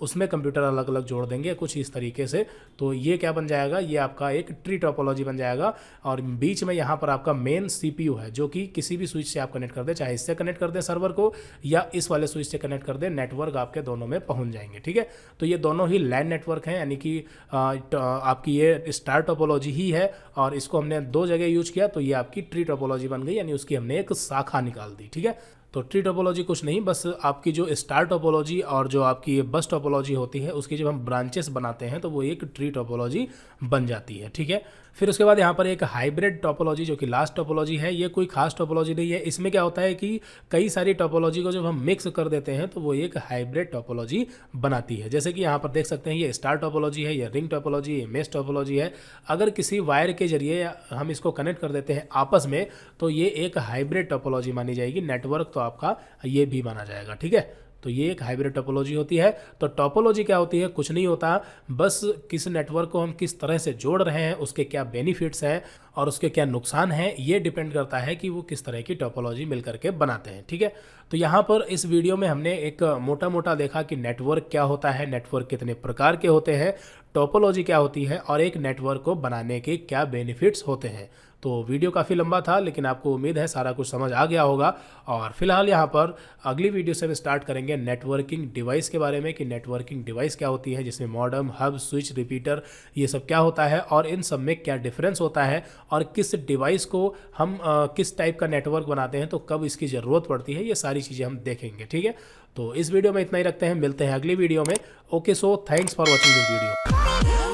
उसमें कंप्यूटर अलग अलग जोड़ देंगे कुछ इस तरीके से। तो ये क्या बन जाएगा, ये आपका एक ट्री टोपोलॉजी बन जाएगा और बीच में यहाँ पर आपका मेन CPU है, जो कि किसी भी स्विच से आप कनेक्ट कर दें, चाहे इससे कनेक्ट कर दें सर्वर को या इस वाले स्विच से कनेक्ट कर दें, नेटवर्क आपके दोनों में पहुंच जाएंगे, ठीक है। तो ये दोनों ही लैन नेटवर्क हैं, यानी कि आपकी ये स्टार टोपोलॉजी ही है और इसको हमने 2 जगह यूज किया तो ये आपकी ट्री टोपोलॉजी बन गई, यानी उसकी हमने एक शाखा निकाल दी, ठीक है। तो ट्री टोपोलॉजी कुछ नहीं, बस आपकी जो स्टार टोपोलॉजी और जो आपकी ये बस टोपोलॉजी होती है उसकी जब हम ब्रांचेस बनाते हैं तो वो एक ट्री टोपोलॉजी बन जाती है, ठीक है। फिर उसके बाद यहाँ पर एक हाइब्रिड टोपोलॉजी जो कि लास्ट टोपोलॉजी है, ये कोई खास टोपोलॉजी नहीं है। इसमें क्या होता है कि कई सारी टोपोलॉजी को जब हम मिक्स कर देते हैं तो वो एक हाइब्रिड टोपोलॉजी बनाती है। जैसे कि यहाँ पर देख सकते हैं ये स्टार टोपोलॉजी है, ये रिंग टोपोलॉजी, ये मेश टोपोलॉजी है। अगर किसी वायर के जरिए हम इसको कनेक्ट कर देते हैं आपस में तो ये एक हाइब्रिड टोपोलॉजी मानी जाएगी, नेटवर्क तो आपका ये भी माना जाएगा, ठीक है। तो ये एक हाइब्रिड टोपोलॉजी होती है। तो टोपोलॉजी क्या होती है, कुछ नहीं होता, बस किस नेटवर्क को हम किस तरह से जोड़ रहे हैं, उसके क्या बेनिफिट्स हैं और उसके क्या नुकसान हैं, ये डिपेंड करता है कि वो किस तरह की टोपोलॉजी मिल करके बनाते हैं, ठीक है। तो यहाँ पर इस वीडियो में हमने एक मोटा मोटा देखा कि नेटवर्क क्या होता है, नेटवर्क कितने प्रकार के होते हैं, टोपोलॉजी क्या होती है और एक नेटवर्क को बनाने के क्या बेनिफिट्स होते हैं। तो वीडियो काफ़ी लंबा था लेकिन आपको उम्मीद है सारा कुछ समझ आ गया होगा। और फिलहाल यहाँ पर अगली वीडियो से हम स्टार्ट करेंगे नेटवर्किंग डिवाइस के बारे में कि नेटवर्किंग डिवाइस क्या होती है, जिसमें मॉडेम, हब, स्विच, रिपीटर, ये सब क्या होता है और इन सब में क्या डिफरेंस होता है और किस डिवाइस को हम किस टाइप का नेटवर्क बनाते हैं तो कब इसकी ज़रूरत पड़ती है, ये सारी चीज़ें हम देखेंगे, ठीक है। तो इस वीडियो में इतना ही रखते हैं, मिलते हैं अगली वीडियो में। Okay, so thanks for watching this video.